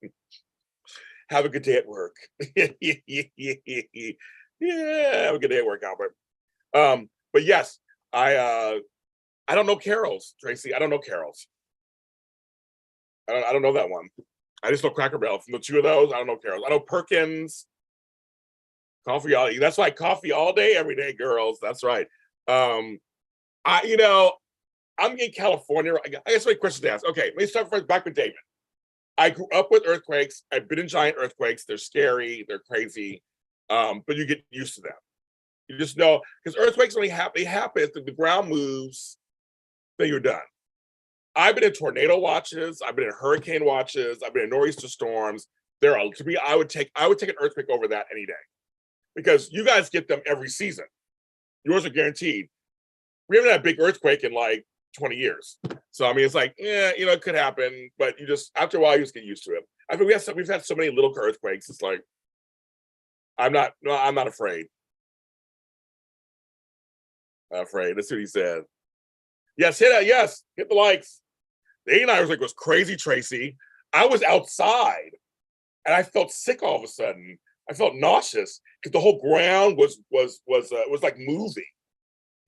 Have a good day at work. Yeah, have a good day at work, Albert. But yes, I don't know carols, Tracy. I don't know carols. I don't know that one. I just know Cracker Barrel. From the 2 of those, I don't know carols. I know Perkins. Coffee all day. That's right. Coffee all day, every day, girls. That's right. I'm in California. I guess my question to ask. Okay, let me start first back with David. I grew up with earthquakes. I've been in giant earthquakes. They're scary. They're crazy. But you get used to them. You just know because earthquakes only happen. They happen if the ground moves. Then you're done. I've been in tornado watches. I've been in hurricane watches. I've been in nor'easter storms. To me, I would take an earthquake over that any day because you guys get them every season. Yours are guaranteed. We haven't had a big earthquake in like 20 years. So I mean, it's like, it could happen, but you just after a while you just get used to it. I think we've had so many little earthquakes. It's like I'm not afraid. Afraid. That's what he said. Yes, hit the likes. The 89 earthquake was crazy, Tracy. I was outside and I felt sick all of a sudden. I felt nauseous because the whole ground was like moving.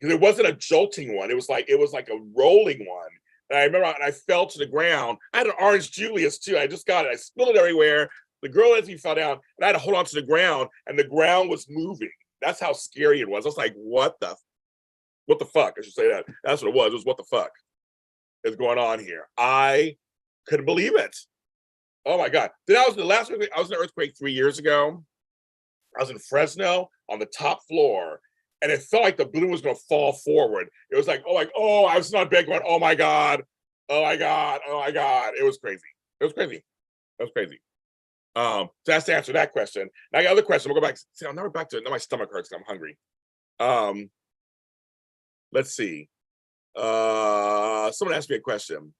Because it wasn't a jolting one. It was like a rolling one. And I remember I fell to the ground. I had an orange Julius too. I just got it. I spilled it everywhere. The girl as he fell down, and I had to hold on to the ground, and the ground was moving. That's how scary it was. I was like, what the fuck? I should say that. That's what it was. It was what the fuck is going on here. I couldn't believe it. Oh my God. Then I was in the last week. I was in an earthquake 3 years ago. I was in Fresno on the top floor. and it felt like the balloon was going to fall forward. It was like, I was not big going, oh my God. Oh my God. Oh my God. It was crazy. It was crazy. It was crazy. So that's to answer that question. Now, the other question, we'll go back. See, I'm never back to it. Now my stomach hurts because I'm hungry. Let's see. Someone asked me a question.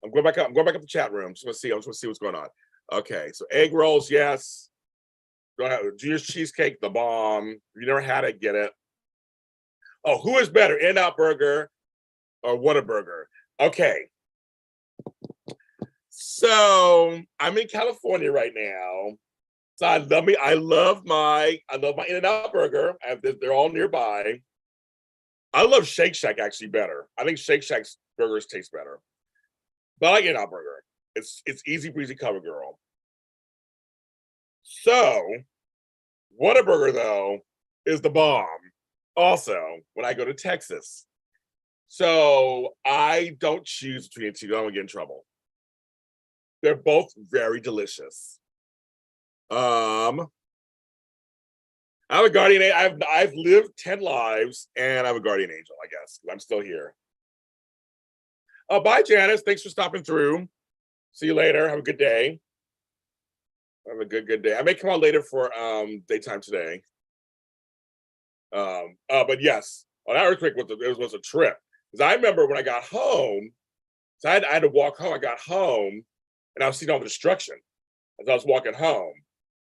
I'm going back up the chat room. So let's see. I just want to see what's going on. Okay, so egg rolls, yes. Junior's cheesecake, the bomb. If you never had it, get it. Oh, who is better, In-N-Out Burger or Whataburger? Okay. So I'm in California right now. So I love my In-N-Out Burger. They're all nearby. I love Shake Shack actually better. I think Shake Shack's burgers taste better. But I like In-N-Out Burger. It's easy breezy cover girl. So Whataburger though is the bomb. Also, when I go to Texas. So I don't choose between the two. I don't get in trouble. They're both very delicious. I have a guardian. I've lived 10 lives, and I have a guardian angel. I guess I'm still here. Bye, Janice. Thanks for stopping through. See you later. Have a good day. Have a good day. I may come on later for daytime today. But yes, that earthquake was a trip. Because I remember when I got home, so I had to walk home. I got home, and I was seeing all the destruction as I was walking home.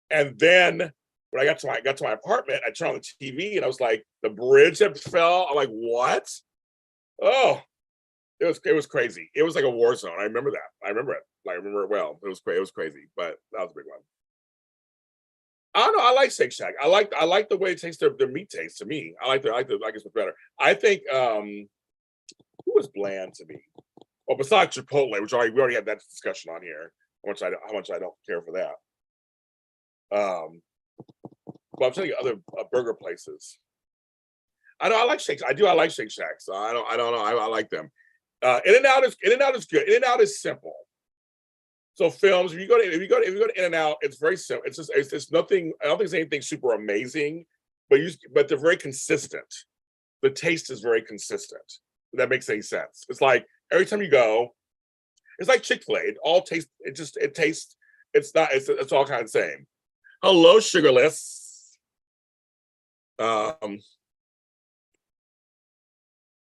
And then when I got to my apartment, I turned on the TV, and I was like, the bridge had fell. I'm like, what? Oh, it was crazy. It was like a war zone. I remember that. I remember it. I remember it well. It was crazy, but that was a big one. I don't know. I like Shake Shack. I like the way it tastes. Their meat tastes to me. I guess it's better. I think who was bland to me? Well, besides Chipotle, which we already had that discussion on here. How much I don't care for that. But I'm trying to get other burger places. I like Shake. I like Shake Shack. So I don't know. I like them. In-N-Out is good. In-N-Out is simple. So films, if you go to In-N-Out, it's very simple. It's nothing. I don't think it's anything super amazing, but they're very consistent. The taste is very consistent. If that makes any sense. It's like every time you go, it's like Chick-fil-A. It all tastes. It tastes. It's not. It's all kind of the same. Hello, Sugarless. Have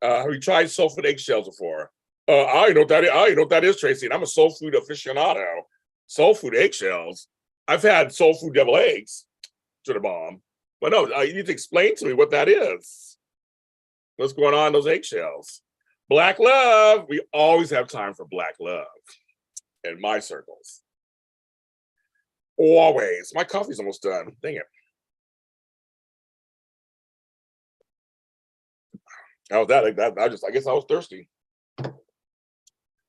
you tried soul food eggshells before? I don't know what that is. I don't know what that is, Tracy. And I'm a soul food aficionado. Soul food eggshells. I've had soul food devil eggs to the bomb. But no, you need to explain to me what that is. What's going on in those eggshells? Black love. We always have time for black love in my circles. Always. My coffee's almost done. Dang it. How was that? I guess I was thirsty.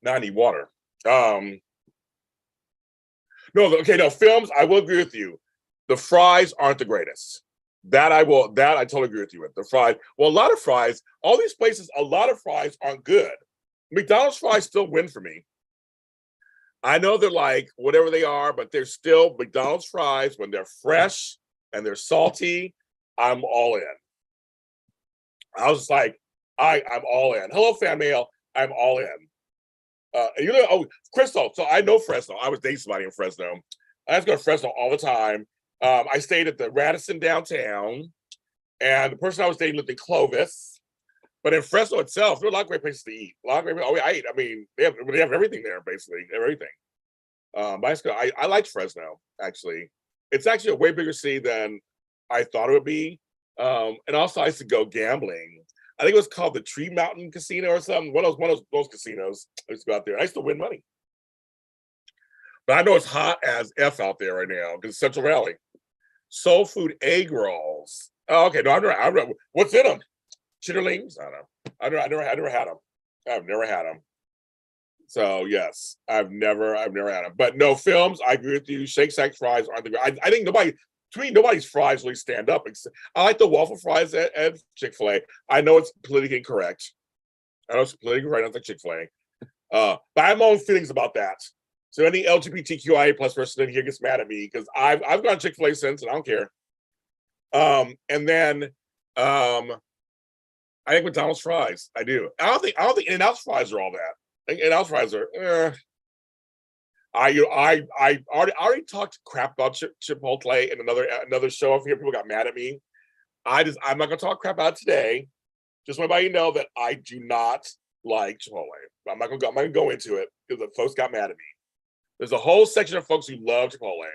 Now I need water. No, films, I will agree with you. The fries aren't the greatest. That I totally agree with you with. The fries, well, a lot of fries, all these places, a lot of fries aren't good. McDonald's fries still win for me. I know they're like whatever they are, but they're still McDonald's fries when they're fresh and they're salty. I'm all in. I was like, I'm all in. Hello, fan mail. I'm all in. Crystal. So I know Fresno. I was dating somebody in Fresno. I was going to Fresno all the time. I stayed at the Radisson downtown, and the person I was dating lived in Clovis. But in Fresno itself, there are a lot of great places to eat. A lot of great. I ate. I mean, they have everything there basically. Everything. But I liked Fresno actually. It's actually a way bigger city than I thought it would be. And also, I used to go gambling. I think it was called the Tree Mountain Casino or something. One of those casinos. I used to go out there. I used to win money. But I know it's hot as F out there right now because Central Valley. Soul food egg rolls. Oh, okay, no, I don't know. What's in them? Chitterlings? I don't know. I never had them. I've never had them. So yes, I've never had them. But no, films, I agree with you. Shake Shack fries aren't the great. I think nobody's fries really stand up. I like the waffle fries at Chick-fil-A. I know it's politically incorrect. I know it's politically right, not like Chick-fil-A. But I have my own feelings about that. So any LGBTQIA plus person in here gets mad at me because I've gone Chick-fil-A since and I don't care. And then I think McDonald's fries. I do. I don't think In-N-Out fries are all that. I think In-N-Out fries are. I already talked crap about Chipotle in another show up here. People got mad at me. I'm not gonna talk crap about it today. Just want everybody to know that I do not like Chipotle. I'm not gonna go into it because the folks got mad at me. There's a whole section of folks who love Chipotle.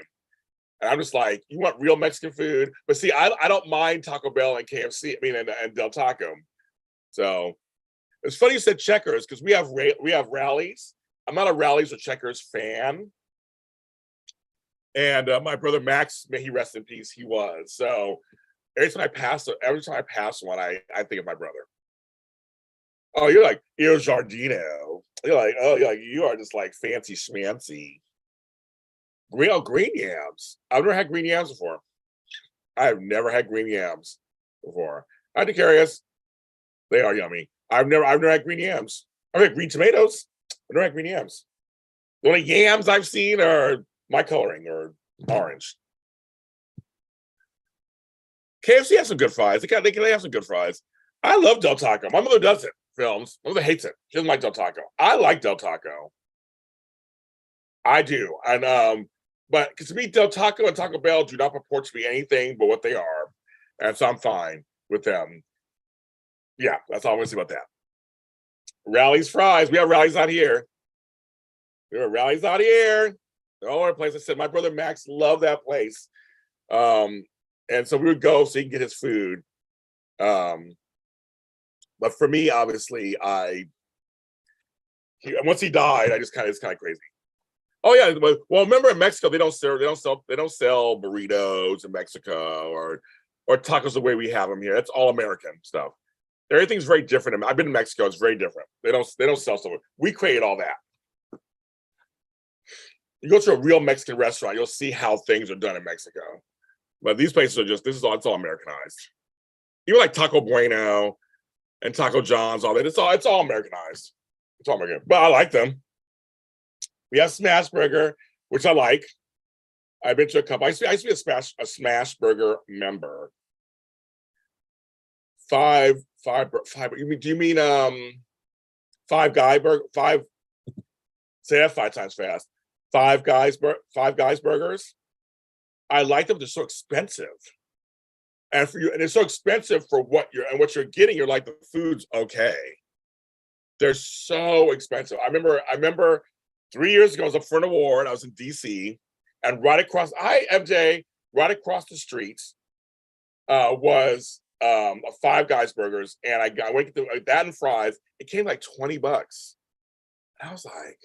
And I'm just like, you want real Mexican food? But see, I don't mind Taco Bell and KFC, and Del Taco. So it's funny you said Checkers because we have Rallies. I'm not a Rallies or Checkers fan. And my brother Max, may he rest in peace, he was. So every time I pass one, I think of my brother. Oh, you're like Il Giardino. You are just like fancy schmancy. Green yams. I've never had green yams before. I have never had green yams before. I'm curious. They are yummy. I've never had green yams. I've had green tomatoes. I've never had green yams. The only yams I've seen are my coloring or orange. KFC has some good fries. They have some good fries. I love Del Taco. My mother does it. Films. My mother hates it. She doesn't like Del Taco. I like Del Taco. I do. And but because to me, Del Taco and Taco Bell do not purport to be anything but what they are. And so I'm fine with them. Yeah, that's all I'm gonna say about that. Rallies fries. We have Rallies out here. There are Rallies out here. All over the place. I said my brother Max loved that place. And so we would go so he can get his food. But for me, obviously, once he died, it's kind of crazy. Oh yeah, well, remember in Mexico they don't sell burritos in Mexico or tacos the way we have them here. It's all American stuff. Everything's very different. I've been to Mexico; it's very different. They don't sell stuff. We created all that. You go to a real Mexican restaurant, you'll see how things are done in Mexico. But these places are it's all Americanized. Even like Taco Bueno and Taco John's, all that. It's all Americanized. It's all American. But I like them. We have Smash Burger, which I like. I've been to a couple. I used to be a Smash Burger member. Five. Do you mean Five Guy Burger? Five. Say that 5 times fast. Five Guys burgers. I like them. They're so expensive, and it's so expensive for what you're getting. You're like, the food's okay. They're so expensive. I remember 3 years ago, I was up for an award. I was in DC, and right across the street was a Five Guys burgers, and I went to that and fries. It came like $20. And I was like,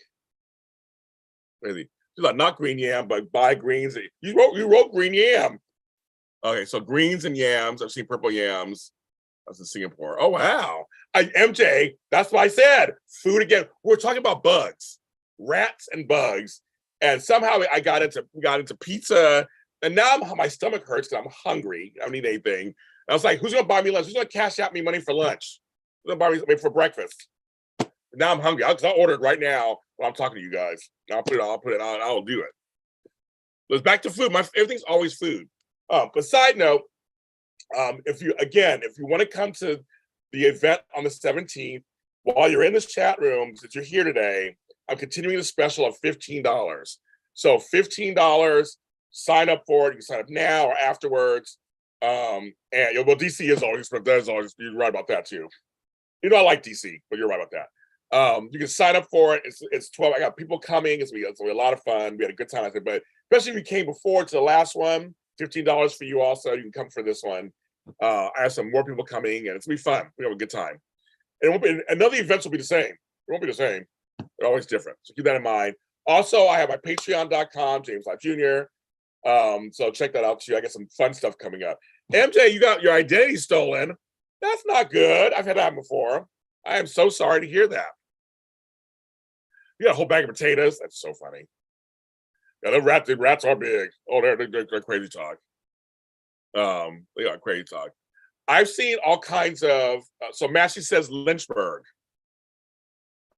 really? She's like, not green yam, but buy greens. You wrote green yam. Okay, so greens and yams. I've seen purple yams. I was in Singapore. Oh wow. MJ, that's what I said. Food again. We're talking about bugs, rats and bugs. And somehow we got into pizza. And now my stomach hurts because I'm hungry. I don't need anything. And I was like, who's gonna buy me lunch? Who's gonna cash out me money for lunch? Who's gonna buy me something for breakfast? Now I'm hungry. I'll order it right now while I'm talking to you guys. I'll do it. Let's back to food. Everything's always food. But side note, if you want to come to the event on the 17th, while you're in this chat room, since you're here today, I'm continuing the special of $15. So $15, sign up for it. You can sign up now or afterwards. DC is always, you're right about that too. I like DC, but you're right about that. You can sign up for it. It's 12. I got people coming. It's gonna be a lot of fun. We had a good time, I think. But especially if you came before to the last one, $15 for you also. You can come for this one. I have some more people coming, and it's gonna be fun. We have a good time. And none of the events will be the same. It won't be the same. They're always different. So keep that in mind. Also, I have my patreon.com, James Lott Jr. So check that out too. I got some fun stuff coming up. MJ, you got your identity stolen. That's not good. I've had that before. I am so sorry to hear that. You got a whole bag of potatoes. That's so funny. Yeah, the rats are big. Oh, they're crazy talk. They got crazy talk. I've seen all kinds of. So Massey says Lynchburg.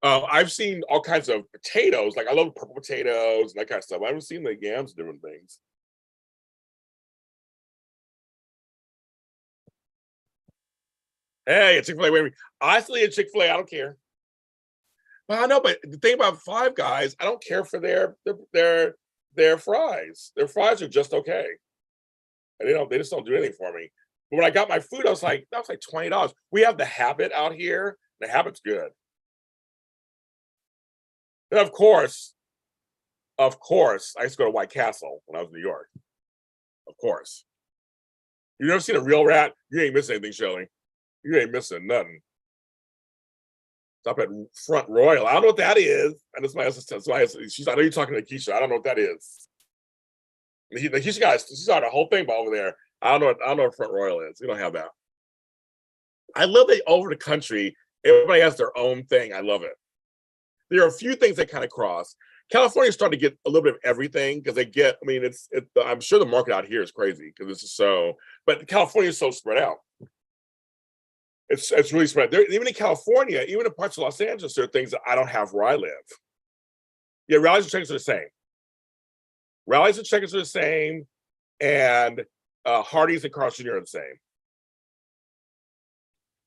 I've seen all kinds of potatoes. Like I love purple potatoes and that kind of stuff. I haven't seen the yams, different things. Hey, a Chick-fil-A, wait. I still eat Chick-fil-A. I don't care. Well, I know, but the thing about Five Guys, I don't care for their fries. Their fries are just okay. And they just don't do anything for me. But when I got my food, I was like, that was like $20. We have the Habit out here. The Habit's good. And of course, I used to go to White Castle when I was in New York. Of course. You never seen a real rat? You ain't missing anything, Shelley. You ain't missing nothing. Stop at Front Royal. I don't know what that is. And that's my assistant. So I know you're talking to Keisha. I don't know what that is. Keisha she saw the whole thing over there. I don't know what Front Royal is. We don't have that. I love that over the country, everybody has their own thing. I love it. There are a few things that kind of cross. California's starting to get a little bit of everything because I'm sure the market out here is crazy because this is so, but California is so spread out. It's really spread. Even in California, even in parts of Los Angeles, there are things that I don't have where I live. Yeah, rallies and check-ins are the same. Rallies and check-ins are the same, and Hardee's and Carl's Jr. are the same.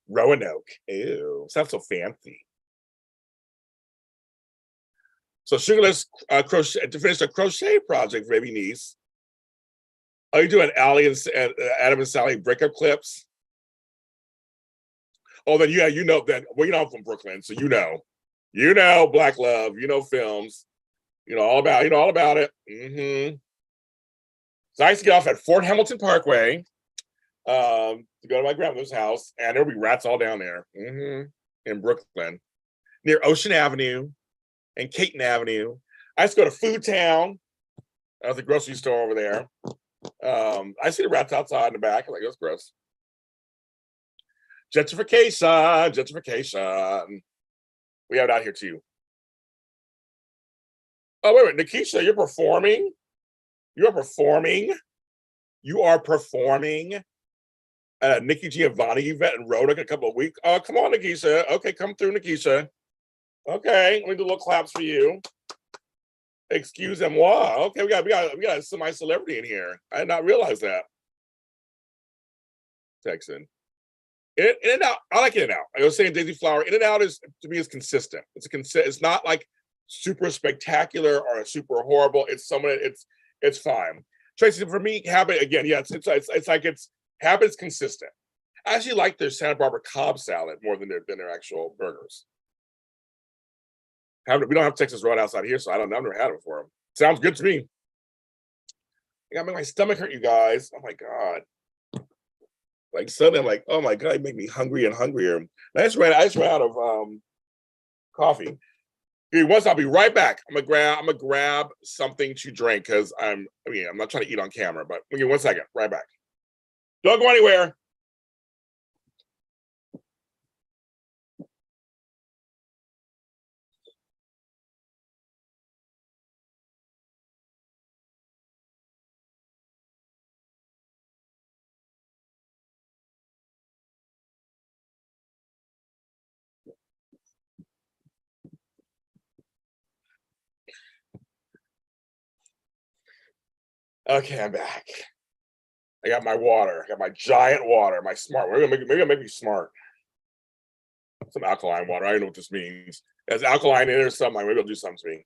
Roanoke. Ew, sounds so fancy. So Sugarless crochet to finish a crochet project for baby niece. Are you doing Allie and Adam and Sally breakup clips? Oh, then yeah, you know that. Well, I'm from Brooklyn, so you know Black Love, films, all about it. Mm-hmm. So I used to get off at Fort Hamilton Parkway to go to my grandmother's house, and there'll be rats all down there. Mm-hmm. In Brooklyn, near Ocean Avenue and Caton Avenue. I used to go to Food Town. That was the grocery store over there. I see the rats outside in the back. I'm like, that's gross. Gentrification. We have it out here too. Oh, wait a minute, Nikisha, you're performing? You are performing at a Nikki Giovanni event in Roanoke in a couple of weeks. Oh, come on, Nikisha. Okay, come through, Nikisha. Okay, let me do a little claps for you. Excusez-moi. Okay, we got a semi-celebrity in here. I did not realize that. Texan. In-N-Out. I like In-N-Out. I was saying Daisy Flower. In-N-Out is, to me, is consistent. It's not like super spectacular or super horrible. It's it's fine. Tracy, for me, Habit again. Yeah, Habit's consistent. I actually like their Santa Barbara Cobb salad more than their actual burgers. We don't have Texas Roadhouse out here, so I've never had it before. Sounds good to me. It got my stomach hurt, you guys. Oh my god. Like suddenly, I'm like, oh my god, it made me hungry and hungrier. I just ran out of coffee. Once I'll be right back. I'm gonna grab something to drink because I'm not trying to eat on camera, but give me 1 second. Right back. Don't go anywhere. Okay, I'm back. I got my water. I got my giant water. My smart. Maybe I'll make me smart. Some alkaline water. I don't know what this means. There's alkaline in there or something. Maybe it'll do something to me.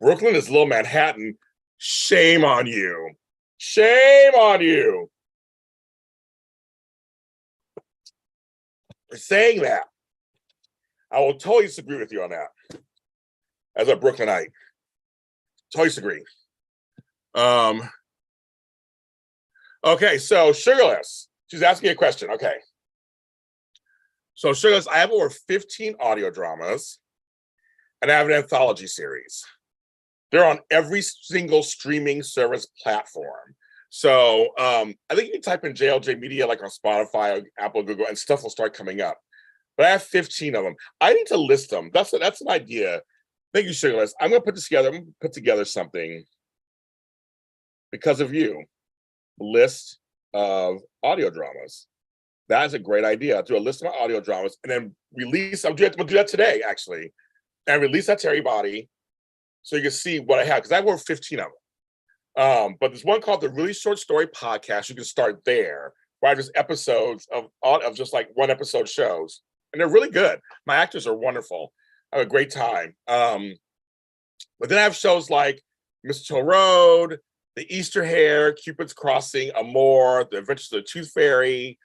Brooklyn is Little Manhattan. Shame on you. Shame on you. For saying that. I will totally disagree with you on that. As a Brooklynite. Totally disagree. Okay, so Sugarless. She's asking a question. Okay. So Sugarless, I have over 15 audio dramas, and I have an anthology series. They're on every single streaming service platform. So I think you can type in JLJ Media like on Spotify, Apple, Google, and stuff will start coming up. But I have 15 of them. I need to list them. That's an idea. Thank you, Sugarless. I'm gonna put together something because of you. List of audio dramas. That's a great idea. I'll do a list of my audio dramas and then release. We'll do that today, actually, and release that to everybody so you can see what I have because I have over 15 of them. But there's one called the Really Short Story Podcast. You can start there where I just episodes of just like one episode shows, and they're really good. My actors are wonderful. I have a great time. But then I have shows like Mistletoe Road, The Easter Hare, Cupid's Crossing, Amour, The Adventures of the Tooth Fairy,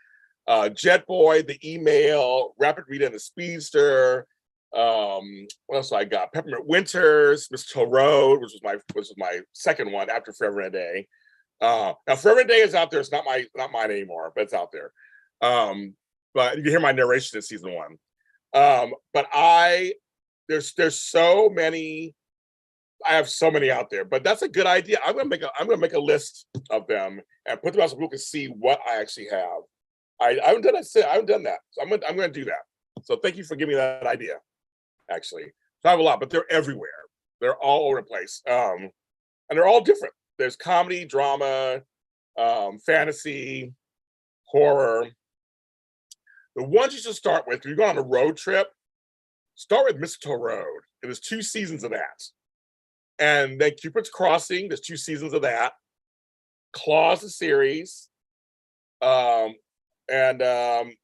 Jet Boy, The Email, Rapid Rita and the Speedster. What else I got? Peppermint Winters, Mistletoe Road, which was my second one after Forever and a Day. Now Forever and a Day is out there. It's not mine anymore, but it's out there. But you can hear my narration in season one. But there's so many. I have so many out there, but that's a good idea. I'm gonna make a list of them and put them out so people can see what I actually have. I haven't done that. I haven't done that, so I'm gonna do that. So thank you for giving me that idea. Actually, so I have a lot, but they're everywhere. They're all over the place, and they're all different. There's comedy, drama, fantasy, horror. The ones you should start with, if you're going on a road trip, start with Mistletoe Road. There's 2 seasons of that. And then Cupid's Crossing, there's 2 seasons of that. Claws, the series. And on,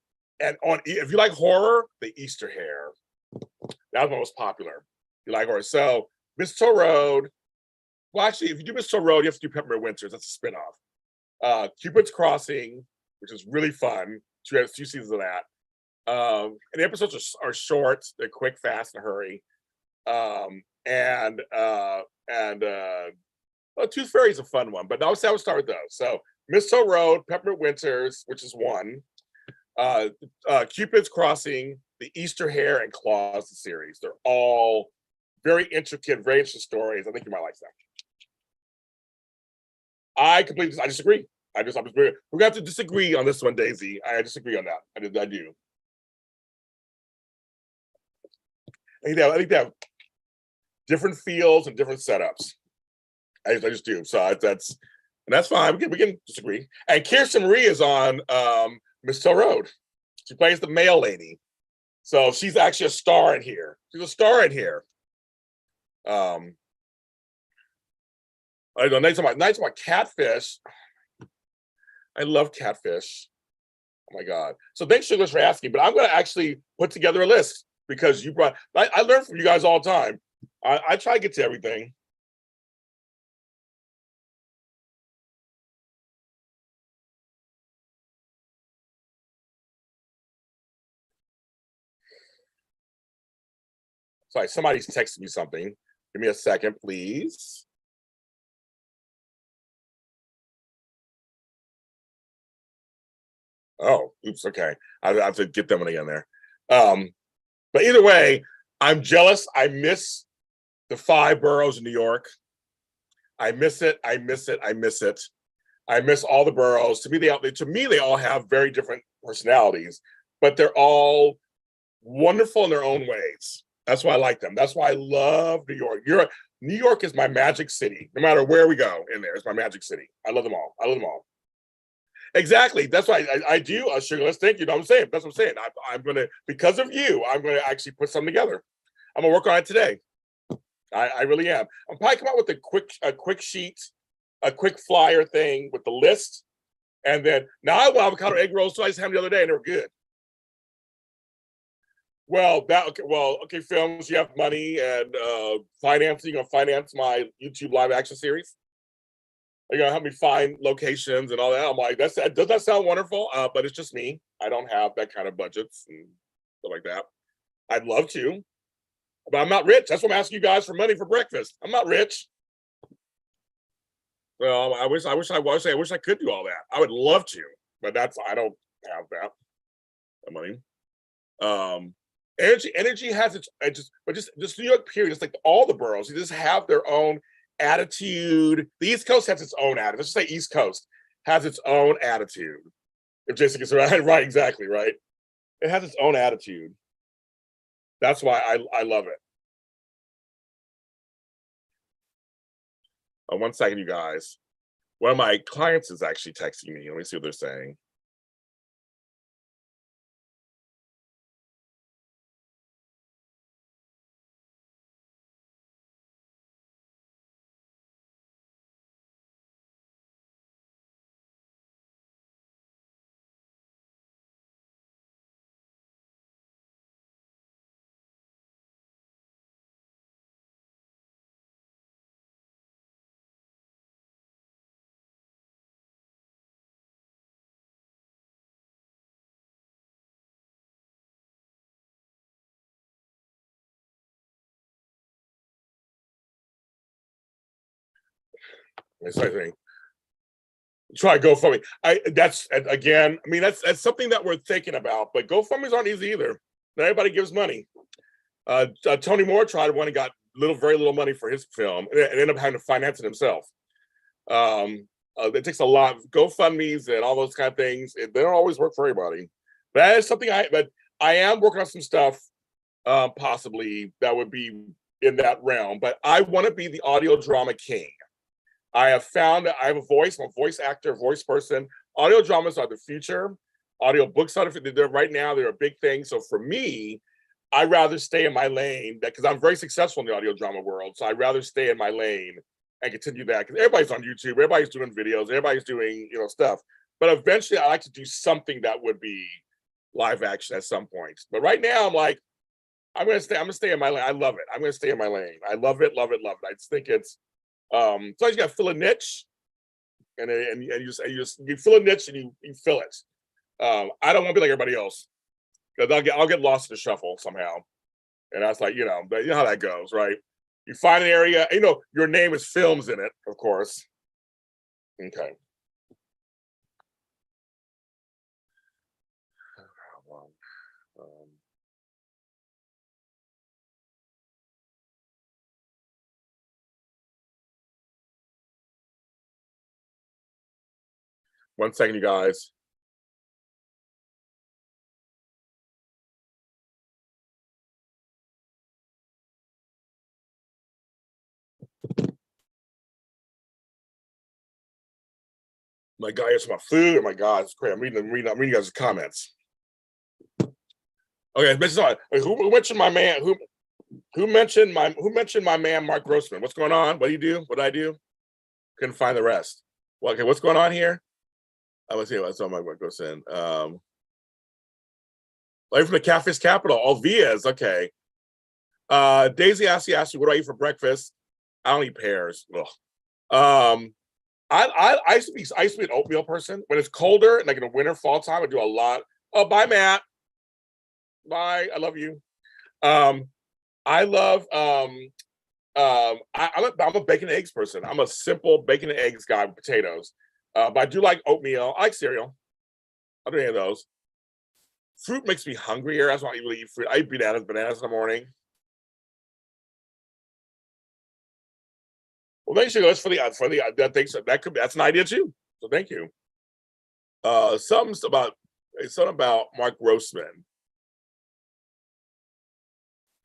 if you like horror, The Easter Hare. That was the most popular. You like horror. So Mistletoe Road. Well, actually, if you do Mistletoe Road, you have to do Peppermint Winters. That's a spinoff. Cupid's Crossing, which is really fun. 2 seasons of that. And the episodes are short. They're quick, fast, and hurry. Tooth Fairy is a fun one, but I would start with those. So Mistletoe Road, Peppermint Winters, which is one. Cupid's Crossing, The Easter Hare, and Claws, the series. They're all very intricate, very interesting stories. I think you might like them. I disagree. We're gonna have to disagree on this one, Daisy. I disagree on that. I do. I think they have different feels and different setups. I just do. So that's fine. We can disagree. And Kirsten Marie is on Mistletoe Road. She plays the mail lady. So she's actually a star in here. She's a star in here. I don't know. Nights about Catfish. I love Catfish. Oh my God. So thanks, Sugars, for asking. But I'm going to actually put together a list because I learn from you guys all the time. I try to get to everything. Sorry, somebody's texting me something. Give me a second, please. Oh, oops. Okay, I have to get them one again there. But either way, I'm jealous. I miss the 5 boroughs in New York. I miss it. I miss it. I miss it. I miss all the boroughs. To me, they all have very different personalities, but they're all wonderful in their own ways. That's why I like them. That's why I love New York. New York is my magic city. No matter where we go in there, it's my magic city. I love them all. I love them all. Exactly. That's why I do. Sugarless. Thank you. Know what I'm saying. That's what I'm saying. I'm gonna, because of you, I'm gonna actually put something together. I'm gonna work on it today. I really am. I'm probably come out with a quick sheet, a quick flyer thing with the list, and then now I want avocado egg rolls. So I just had them the other day, and they were good. Well, okay, films. You have money and financing. You're gonna finance my YouTube live action series. You're gonna help me find locations and all that. I'm like, does that sound wonderful? But it's just me. I don't have that kind of budgets and stuff like that. I'd love to, but I'm not rich. That's what I'm asking you guys for money for breakfast. I'm not rich. Well, I wish I was. I wish I could do all that. I would love to, but I don't have that money. Energy has its just New York period. It's like all the boroughs. You just have their own attitude. The East Coast has its own attitude. Let's just say East Coast has its own attitude. If Jason gets right, exactly right. It has its own attitude. That's why I love it. 1 second, you guys. One of my clients is actually texting me. Let me see what they're saying. Same thing. Try GoFundMe. That's again. I mean, that's something that we're thinking about. But GoFundMe's aren't easy either. Not everybody gives money. Tony Moore tried one and got very little money for his film, and ended up having to finance it himself. It takes a lot. GoFundMe's and all those kind of things. They don't always work for everybody. But that is something I am working on some stuff, possibly that would be in that realm. But I want to be the audio drama king. I have found that I have a voice. I'm a voice actor, voice person. Audio dramas are the future. Audio books are right now. They're a big thing. So for me, I'd rather stay in my lane because I'm very successful in the audio drama world. So I'd rather stay in my lane and continue that because everybody's on YouTube. Everybody's doing videos. Everybody's doing stuff. But eventually, I like to do something that would be live action at some point. But right now, I'm like, I'm gonna stay in my lane. I love it. I'm gonna stay in my lane. I love it. Love it. Love it. I just think it's. So you got to fill a niche, and you fill a niche and you fill it. I don't want to be like everybody else because I'll get lost in the shuffle somehow, and that's like but you know how that goes, right? You find an area, your name is films in it, of course. Okay. One second, you guys. My guy has my food. Oh my God, it's great. I'm reading you guys' comments. Okay, who mentioned my man? Who mentioned my man Mark Grossman? What's going on? What do you do? What did I do? Couldn't find the rest. Well, okay, what's going on here? Let's see what's on my what goes in. Live from the Catfish Capital. Oh, Vias. Okay. Daisy asked you, what do I eat for breakfast? I don't eat pears. Ugh. I used to be an oatmeal person. When it's colder, like in the winter, fall time, I do a lot. Oh, bye, Matt. Bye. I love you. I love I'm a bacon and eggs person. I'm a simple bacon and eggs guy with potatoes. But I do like oatmeal. I like cereal. I'll do any of those. Fruit makes me hungrier. That's why I really eat fruit. I eat bananas in the morning. Well, thanks, that's for the that's an idea too. So thank you. Something about Mark Grossman.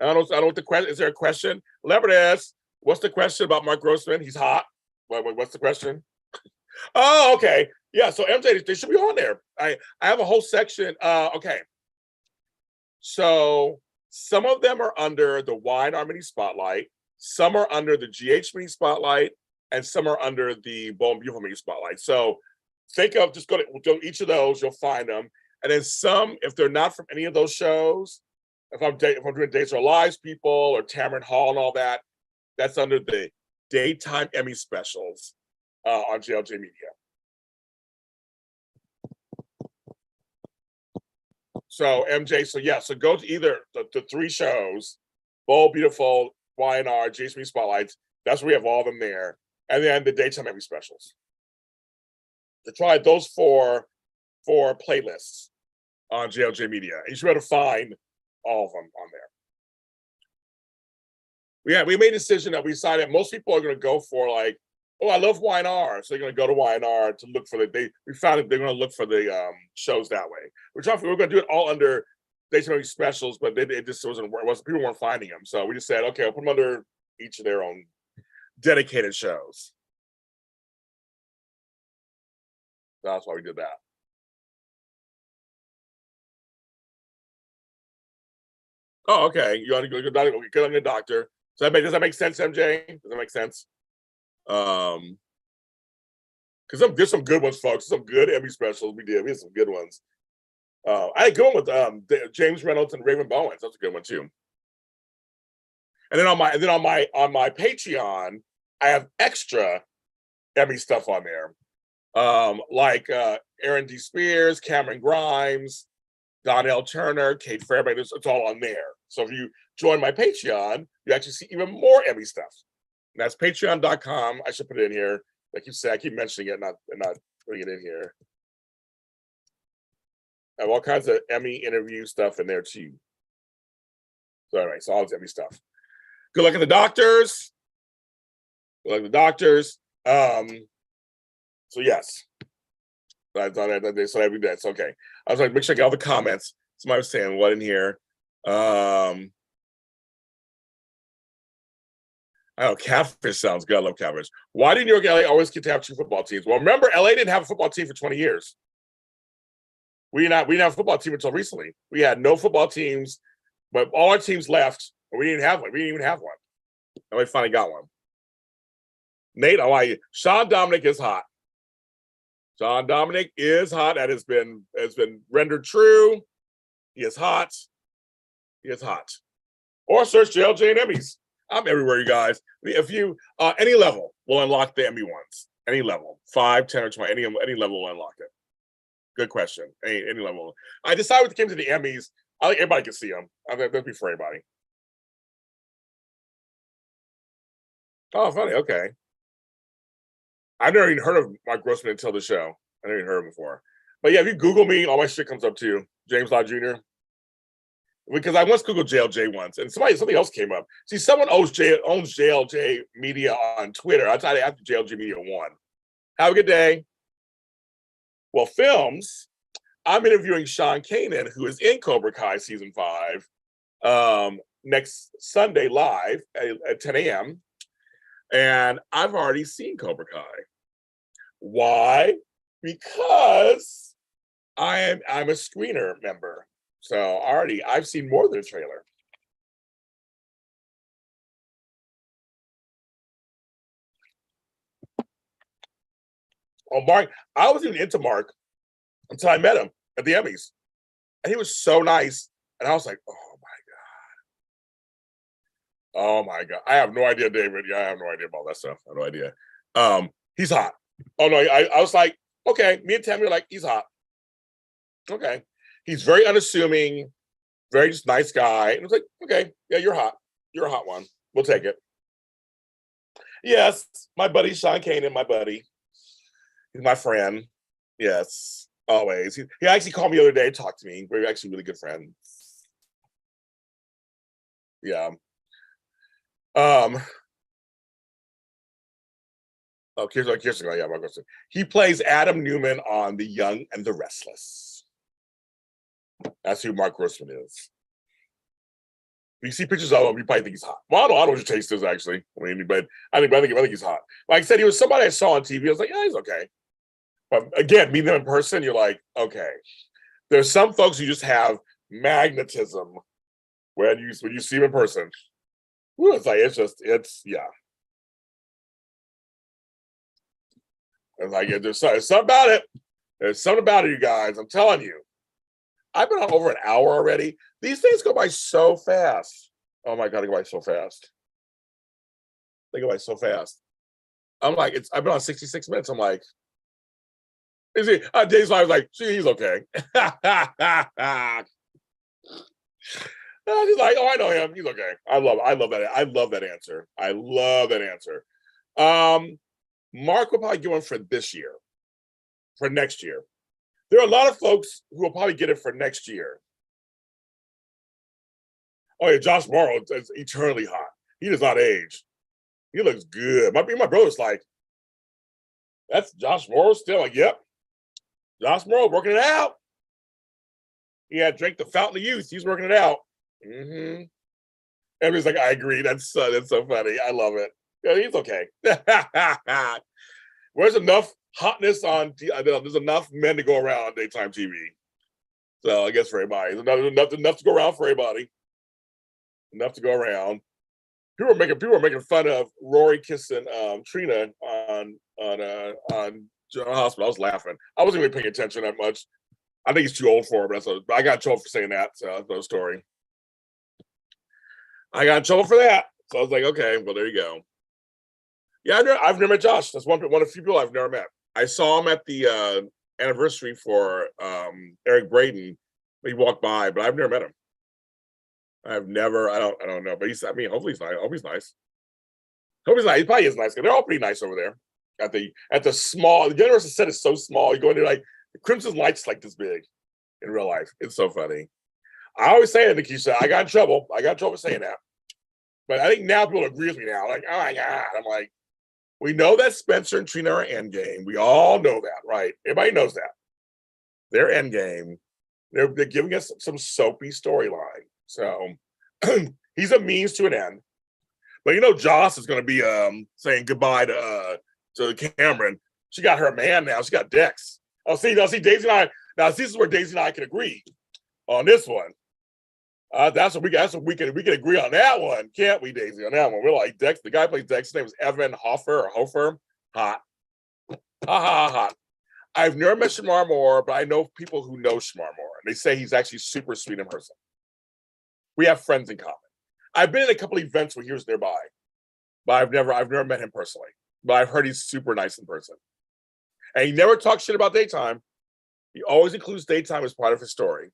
I don't know what the question is. There a question? Leopardess, what's the question about Mark Grossman? He's hot. What's the question? Oh, okay. Yeah, so MJ, they should be on there. I have a whole section. Okay. So some of them are under the Wine Mini Spotlight. Some are under the GH Mini Spotlight, and some are under the Bold and Beautiful Mini Spotlight. So just go to each of those, you'll find them. And then some, if they're not from any of those shows, if I'm doing Days Our Lives people or Tamron Hall and all that, that's under the Daytime Emmy Specials on JLJ Media. So MJ, so go to either the three shows, Bold, Beautiful, YNR, JSB Spotlights. That's where we have all of them there. And then the Daytime Emmy Specials. To try those four playlists on JLJ Media. You should be able to find all of them on there. We made a decision that we decided most people are going to go for like, oh, I love YNR. So they're going to go to YNR to look for we found that they're going to look for the shows that way. We're going to do it all under Daytime Emmy Specials, but it just wasn't people weren't finding them. So we just said, okay, I'll put them under each of their own dedicated shows. That's why we did that. Oh, okay. You want to go to the doctor. So does that make sense, MJ? Does that make sense? Because there's some good ones, folks. Some good Emmy specials we did. We had some good ones. I had a good one with James Reynolds and Raven Bowens. That's a good one too. And then on my Patreon, I have extra Emmy stuff on there, like Aaron D. Spears, Cameron Grimes, Donnell Turner, Kate Fairbanks. It's all on there. So if you join my Patreon, you actually see even more Emmy stuff. And that's patreon.com. I should put it in here. Like you said, I keep mentioning it, not putting it in here. I have all kinds of Emmy interview stuff in there too. So anyway, so all this Emmy stuff. Good luck at the doctors. Good luck at the doctors. So yes. I thought they said every day. It's okay. I was like, make sure I get all the comments. Somebody was saying what in here. I know catfish sounds good. I love catfish. Why did New York, LA always get to have two football teams? Well, remember, LA didn't have a football team for 20 years. We didn't have a football team until recently. We had no football teams, but all our teams left, and we didn't have one. We didn't even have one. And we finally got one. Nate, I like you. Sean Dominic is hot. Sean Dominic is hot. That has been rendered true. He is hot. He is hot. Or search JLJ and Emmys. I'm everywhere, you guys. If you any level will unlock the Emmy ones. Any level, 5, 10, or 20. Any level will unlock it. Good question. Any level. I decided when it came to the Emmys, I think everybody can see them. I think that'd be for everybody. Oh, funny. Okay. I've never even heard of Mark Grossman until the show. I never even heard of him before. But yeah, if you Google me, all my shit comes up too. James Lott Jr. Because I once Googled JLJ once, and something else came up. See, someone owns JLJ Media on Twitter. I tried to ask JLJ Media 1. Have a good day. Well, films. I'm interviewing Sean Kanan, who is in Cobra Kai season 5, next Sunday live at 10 a.m. And I've already seen Cobra Kai. Why? Because I'm a screener member. So I've seen more than a trailer. Oh, Mark, I was even into Mark until I met him at the Emmys. And he was so nice. And I was like, oh my God. Oh my God. I have no idea, David. Yeah, I have no idea about that stuff. I have no idea. He's hot. Oh no, I was like, okay, me and Tammy were like, he's hot. Okay. He's very unassuming, very just nice guy. And I was like, okay, yeah, you're hot. You're a hot one. We'll take it. Yes, my buddy Sean Kanan, my buddy. He's my friend. Yes, always. He actually called me the other day, talked to me. We're actually really good friends. Yeah. Oh, Kirsten. Yeah, he plays Adam Newman on The Young and the Restless. That's who Mark Grossman is. You see pictures of him, you probably think he's hot. Well, I don't know what your taste is actually. I mean, but I think he's hot. Like I said, he was somebody I saw on TV. I was like, yeah, he's okay. But again, meeting them in person, you're like, okay. There's some folks who just have magnetism when you see them in person. Woo, it's like yeah. It's like there's something about it. There's something about it, you guys. I'm telling you. I've been on over an hour already. These things go by so fast. Oh my God, they go by so fast. They go by so fast. I'm like, I've been on 66 minutes. I'm like, is he? Dave's live like, gee, he's okay. He's like, oh, I know him. He's okay. I love that. I love that answer. I love that answer. Mark will probably get one for this year, for next year. There are a lot of folks who will probably get it for next year. Oh yeah, Josh Morrow is eternally hot. He does not age. He looks good. My brother's like, that's Josh Morrow still. Like, yep. Josh Morrow working it out. He had drank the fountain of youth. He's working it out. Mm-hmm. Everybody's like, I agree. That's so funny. I love it. Yeah, he's okay. Where's enough hotness on? There's enough men to go around on daytime TV. So I guess for everybody, enough to go around for everybody. Enough to go around. People are making fun of Rory kissing Trina on General Hospital. I was laughing. I wasn't even paying attention that much. I think he's too old for it, but I got in trouble for saying that. So that's no story. I got in trouble for that. So I was like, okay, well, there you go. Yeah, I've never met Josh. That's one of the few people I've never met. I saw him at the anniversary for Eric Braeden. He walked by, but I've never met him. I don't know. But hopefully he's nice. I hope he's nice. He probably is nice. They're all pretty nice over there. at the small. The Universal set is so small. You go in there like the Crimson Light's like this big in real life. It's so funny. I always say it, Nikisha. I got in trouble. I got in trouble saying that. But I think now people agree with me now. Like, oh my God. I'm like, we know that Spencer and Trina are endgame. We all know that, right? Everybody knows that. They're endgame. They're giving us some soapy storyline. So he's a means to an end. But you know, Joss is going to be saying goodbye to Cameron. She got her man now. She got Dex. See, Daisy and I. Now, this is where Daisy and I can agree on this one. That's what we can agree on that one, can't we, Daisy? On that one, we're like Dex. The guy who plays Dex. His name was Evan Hofer. Hot, hot. I've never met Shamar Moore, but I know people who know Shamar Moore, and they say he's actually super sweet in person. We have friends in common. I've been in a couple of events where he was nearby, but I've never met him personally. But I've heard he's super nice in person, and he never talks shit about daytime. He always includes daytime as part of his story.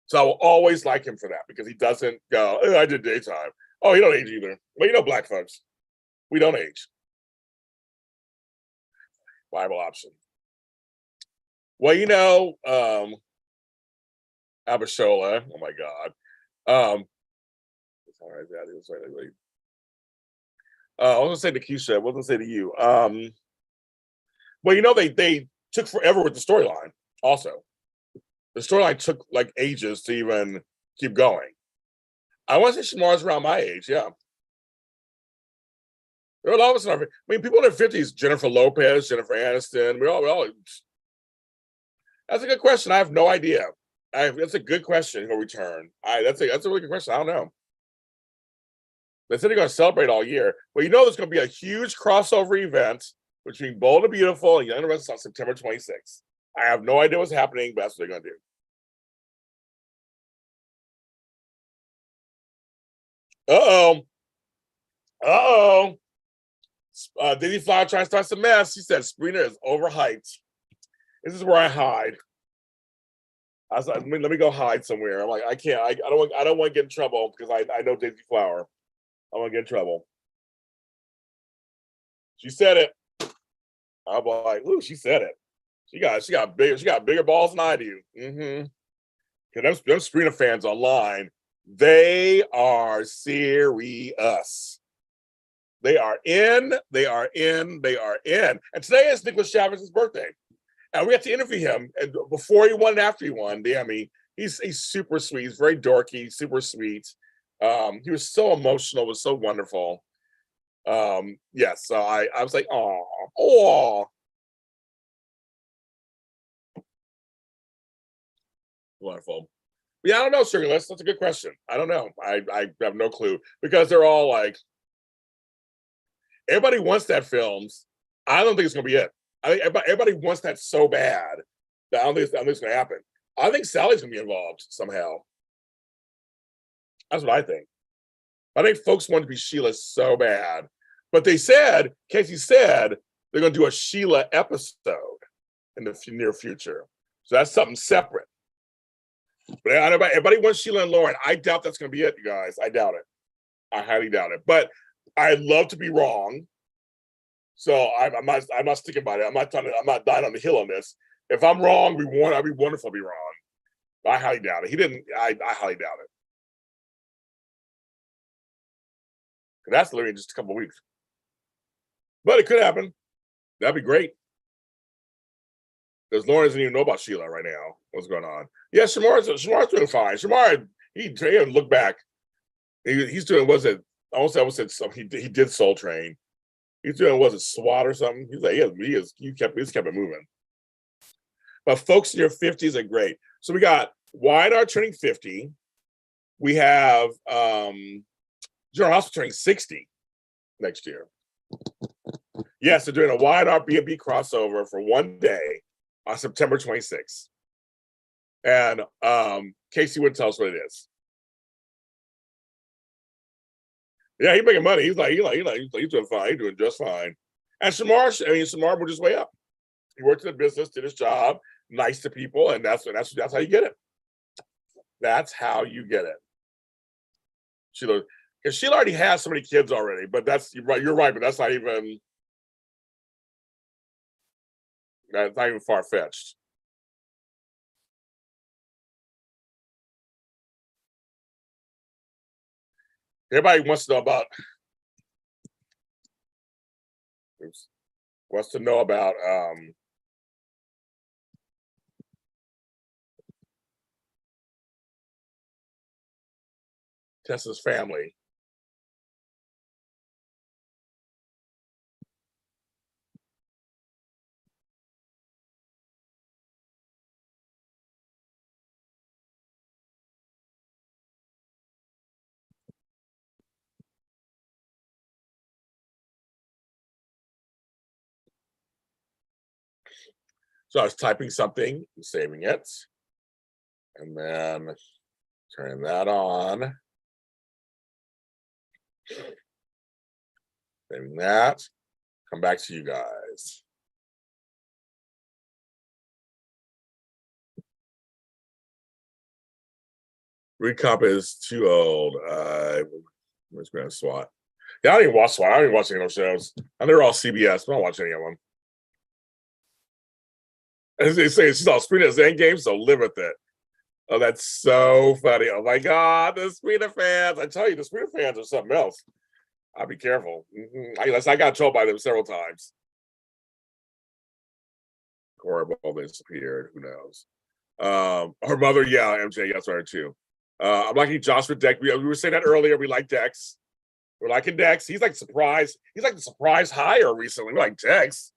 So I will always like him for that because he doesn't go, I did daytime. Oh, he don't age either. Well, you know, black folks, we don't age. Bible option. Well, you know, Abishola. Oh my God. All right, that is right. I was gonna say to Keisha. I was gonna say to you. Well, you know, they took forever with the storyline. Also, the storyline took like ages to even keep going. I want to say Shamar's around my age. Yeah, there are a lot of us in our. I mean, people in their 50s. Jennifer Lopez, Jennifer Aniston. We all. That's a good question. I have no idea. That's a good question. He'll return. That's a really good question. I don't know. They said they're going to celebrate all year. Well, you know, there's going to be a huge crossover event between Bold and Beautiful and Young and the Restless on September 26th. I have no idea what's happening, but that's what they're going to do. Diddy Flower trying to start some mess. She said Springer is overhyped. This is where I hide. I was like, let me go hide somewhere. I'm like, I can't. I don't want to get in trouble because I know Daisy Flower. I want to get in trouble. She said it. I'm like, ooh, she said it. She got bigger balls than I do. Mm-hmm. Because them Springer fans online, they are serious. They are in. And today is Nicholas Chavez's birthday. And we got to interview him and before he won and after he won the Emmy. He's super sweet. He's very dorky, super sweet. He was so emotional, was so wonderful. Yes, so I was like, oh. Wonderful. Yeah, I don't know, Sugarless. That's a good question. I don't know. I have no clue because they're all like, everybody wants that films. I don't think it's gonna be it. I think everybody wants that so bad that I don't think it's gonna happen. I think Sally's gonna be involved somehow. That's what I think. I think folks want to be Sheila so bad, but Casey said they're gonna do a Sheila episode in the near future. So that's something separate. But everybody wants Sheila and Lauren. I doubt that's gonna be it, you guys. I doubt it. I highly doubt it. But I'd love to be wrong. So I'm not sticking by that. I'm not dying on the hill on this. If I'm wrong, I'd be wonderful to be wrong. I highly doubt it. He didn't. I highly doubt it. That's literally in just a couple of weeks. But it could happen. That'd be great. Because Lauren doesn't even know about Sheila right now. What's going on? Yeah, Shamar's doing fine. Shamar, he look back. He's doing, I almost said something. He did Soul Train. He's doing, was it SWAT or something? He's like, he's kept it moving. But folks in your 50s are great. So we got YNR turning 50. We have General Hospital turning 60 next year. Yes, they're doing a YNR B&B crossover for one day on September 26th. And Casey would tell us what it is. Yeah, he's making money. He's doing fine. He's doing just fine. And Shamar moved his way up. He worked in the business, did his job, nice to people, and that's how you get it. That's how you get it. Sheila already has so many kids already, but you're right, but that's not even. That's not even far-fetched. Everybody wants to know about Tessa's family. So I was typing something, saving it, and then turning that on. Saving that. Come back to you guys. Recomp is too old. Where's been SWAT? Yeah, I don't even watch SWAT. I don't even watch any of those shows. And they're all CBS. I don't watch any of them. As they say, she's all Sprina's Endgame, so live with it. Oh, that's so funny. Oh my God, the Sprina fans. I tell you, the Sprina fans are something else. I'll be careful. I got trolled by them several times. Horrible, disappeared. Who knows? Her mother, yeah, MJ, that's right too. I'm liking Josh with Dex. We were saying that earlier. We like Dex. We're liking Dex. He's like surprise. He's like the surprise hire recently. We like Dex.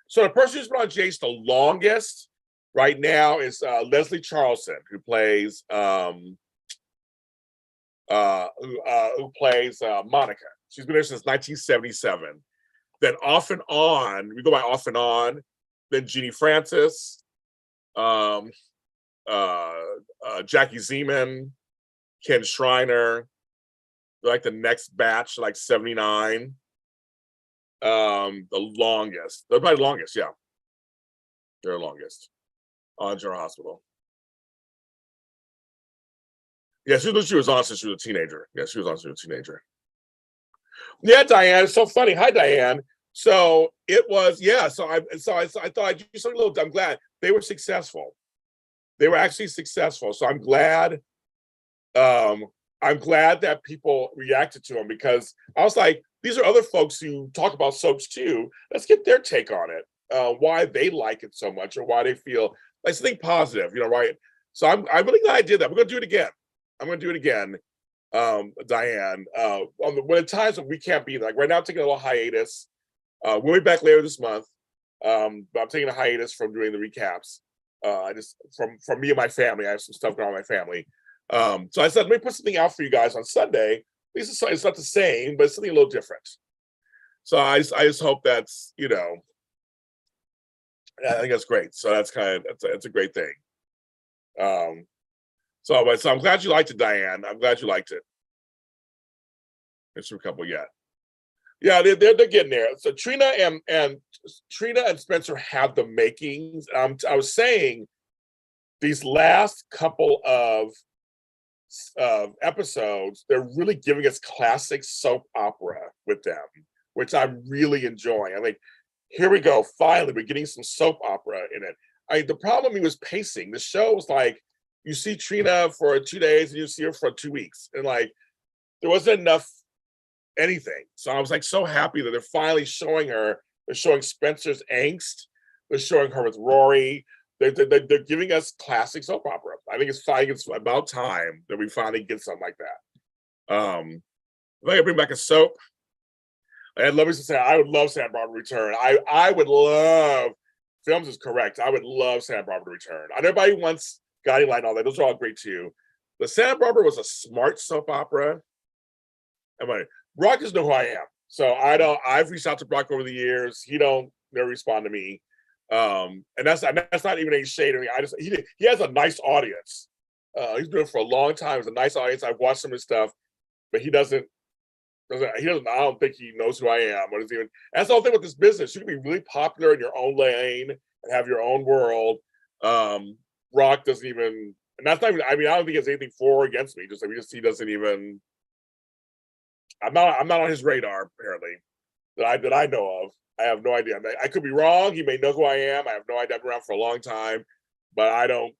So the person who's been on Jace the longest right now is Leslie Charleston, who plays Monica. She's been there since 1977. Then off and on, we go by off and on. Then Jeannie Francis, Jackie Zeman, Ken Schreiner. They're like the next batch, like 79. The longest. They're probably longest, yeah. They're longest on General Hospital. Yeah, she was on since she was a teenager. Yeah, she was on since she was a teenager. Yeah, Diane, it's so funny. Hi, Diane. So it was, yeah. So I thought I'd do something a little. I'm glad they were successful. They were actually successful. So I'm glad. I'm glad that people reacted to them, because I was like, these are other folks who talk about soaps too. Let's get their take on it. Why they like it so much, or why they feel like something positive, right? So I'm really glad I did that. We're gonna do it again. I'm gonna do it again, Diane. When at times when we can't be, like right now, I'm taking a little hiatus. We'll be back later this month. But I'm taking a hiatus from doing the recaps. I just from me and my family. I have some stuff going on with my family. So I said, let me put something out for you guys on Sunday. At least it's not the same, but it's something a little different. So I just hope that's, I think that's great. So that's it's a great thing. So I'm glad you liked it, Diane. I'm glad you liked it. There's a couple yet. Yeah, they're getting there. So Trina and Spencer have the makings. I was saying these last couple of episodes, they're really giving us classic soap opera with them, which I'm really enjoying. I'm like, here we go. Finally, we're getting some soap opera in it. The problem with me was pacing. The show was like, you see Trina for 2 days and you see her for 2 weeks, and like there wasn't enough anything. So I was like so happy that they're finally showing her. They're showing Spencer's angst. They're showing her with Rory. They're giving us classic soap opera. I think it's about time that we finally get something like that. If I could bring back a soap, and let me just say, I would love Santa Barbara to return. I would love, Films is correct, I would love Santa Barbara to return. I know everybody wants Guiding Light and all that. Those are all great too. But Santa Barbara was a smart soap opera. I mean, Brock doesn't know who I am. So I've reached out to Brock over the years. He don't never respond to me. And that's not even any shade. I mean, he has a nice audience. He's been for a long time. It's a nice audience. I've watched some of his stuff, but he doesn't. I don't think he knows who I am. What is even? That's the whole thing with this business. You can be really popular in your own lane and have your own world. Brock doesn't even, and that's not even. I mean, I don't think it's anything for or against me. He doesn't even. I'm not on his radar apparently. that I know of. I have no idea. I could be wrong. He may know who I am. I have no idea. I've been around for a long time, but I don't.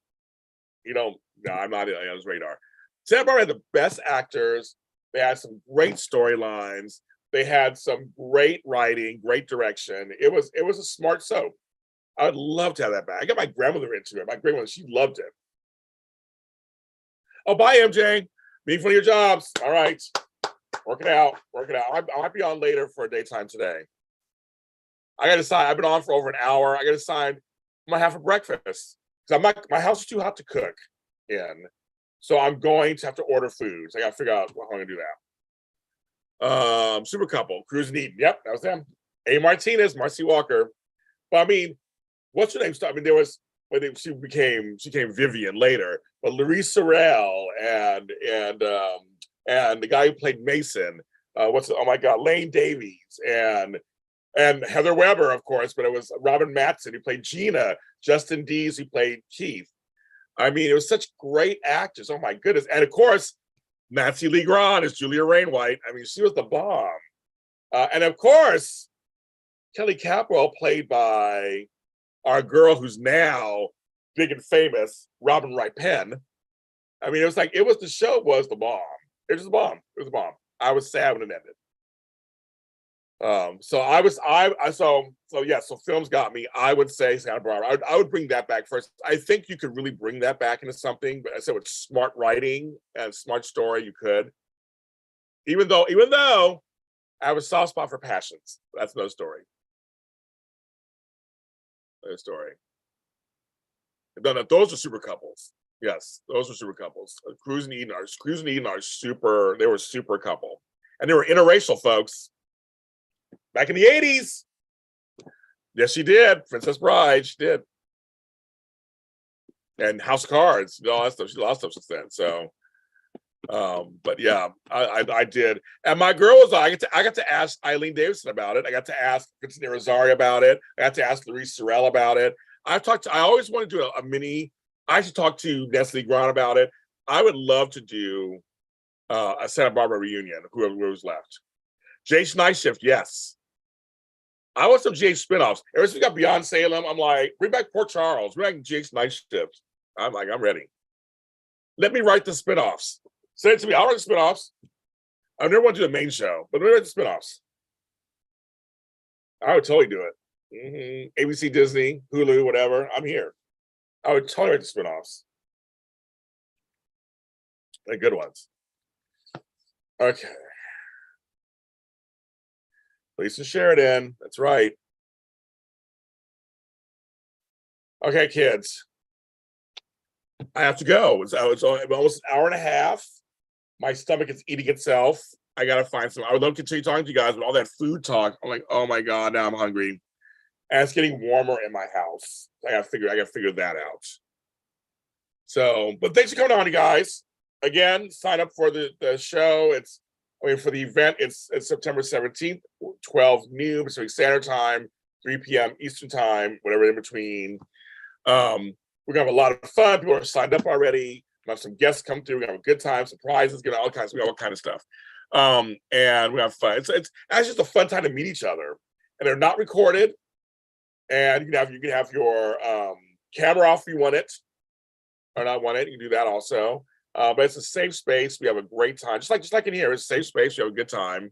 No, I'm not on his radar. Santa Barbara had the best actors. They had some great storylines. They had some great writing, great direction. It was a smart soap. I would love to have that back. I got my grandmother into it. My grandmother, she loved it. Oh, bye, MJ. Meet for your jobs. All right. Work it out. Work it out. I might be on later for a daytime today. I got to decide. I've been on for over an hour. I got to decide what I have for breakfast. Because my house is too hot to cook in. So I'm going to have to order food. So I got to figure out how I'm going to do that. Super couple, Cruz and Eden. Yep, that was them. A. Martinez, Marcy Walker. But I mean, what's her name? I mean, there was she became Vivian later, but Louise Sorrell and the guy who played Mason. Oh my God, Lane Davies and Heather Weber, of course, but it was Robin Mattson who played Gina, Justin Dees who played Keith. I mean, it was such great actors. Oh my goodness. And of course, Nancy Lee Grahn is Julia Rainwhite. I mean, she was the bomb. And of course, Kelly Capwell, played by our girl who's now big and famous, Robin Wright Penn. I mean, the show was the bomb. It was the bomb. It was the bomb. I was sad when it ended. So films got me. I would say Santa Barbara. I would bring that back first. I think you could really bring that back into something, but I said with smart writing and smart story, you could. Even though I have a soft spot for Passions. That's no story. No story. No, those are super couples. Yes, those are super couples. Cruz and Eden are super. They were super couple, and they were interracial folks. Back in the 80s. Yes, she did. Princess Bride, she did. And House of Cards, all that stuff. She lost stuff since then. So, but yeah, I did. And my girl was I got to ask Eileen Davidson about it. I got to ask Christina Rosario about it. I got to ask Louise Sorrell about it. I always want to do a mini. I should talk to Nestle Grant about it. I would love to do a Santa Barbara reunion, whoever was left. Jace Night Shift, yes. I want some GH spinoffs. Ever since we got Beyond Salem, I'm like, bring back Port Charles, bring back GH Night Shift. I'm ready. Let me write the spinoffs. Send it to me. I'll write the spinoffs. I never want to do the main show, but let me write the spinoffs. I would totally do it. ABC, Disney, Hulu, whatever. I'm here. I would totally write the spinoffs. They're good ones. Okay. Lisa Sheridan. That's right. Okay, kids. I have to go. It's almost an hour and a half. My stomach is eating itself. I gotta find some. I would love to continue talking to you guys, but all that food talk, I'm like, oh my God, now I'm hungry. And it's getting warmer in my house. I gotta figure that out. So, but thanks for coming on, you guys. Again, sign up for the show. For the event, it's September 17th, 12 noon Pacific Standard Time, 3 p.m. Eastern Time, whatever in between. We're gonna have a lot of fun. People are signed up already. We have some guests come through. We're gonna have a good time, surprises, we got all kinds of stuff. And we have fun. It's just a fun time to meet each other. And they're not recorded. And you can have your camera off if you want it or not want it. You can do that also. But it's a safe space. We have a great time, just like in here. It's a safe space. You have a good time.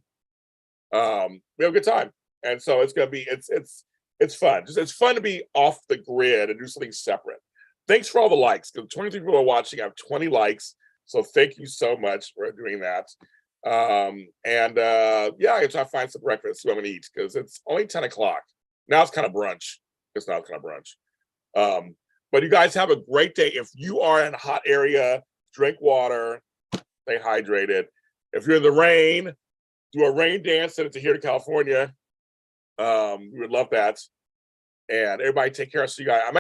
We have a good time, and so it's gonna be it's fun. It's fun to be off the grid and do something separate. Thanks for all the likes. 23 people are watching. I have 20 likes, so thank you so much for doing that. I gotta try to find some breakfast. I'm gonna eat because it's only 10 o'clock. Now it's kind of brunch. But you guys have a great day. If you are in a hot area, drink water, stay hydrated. If you're in the rain, do a rain dance, send it to here to California. We would love that. And everybody take care. See you guys.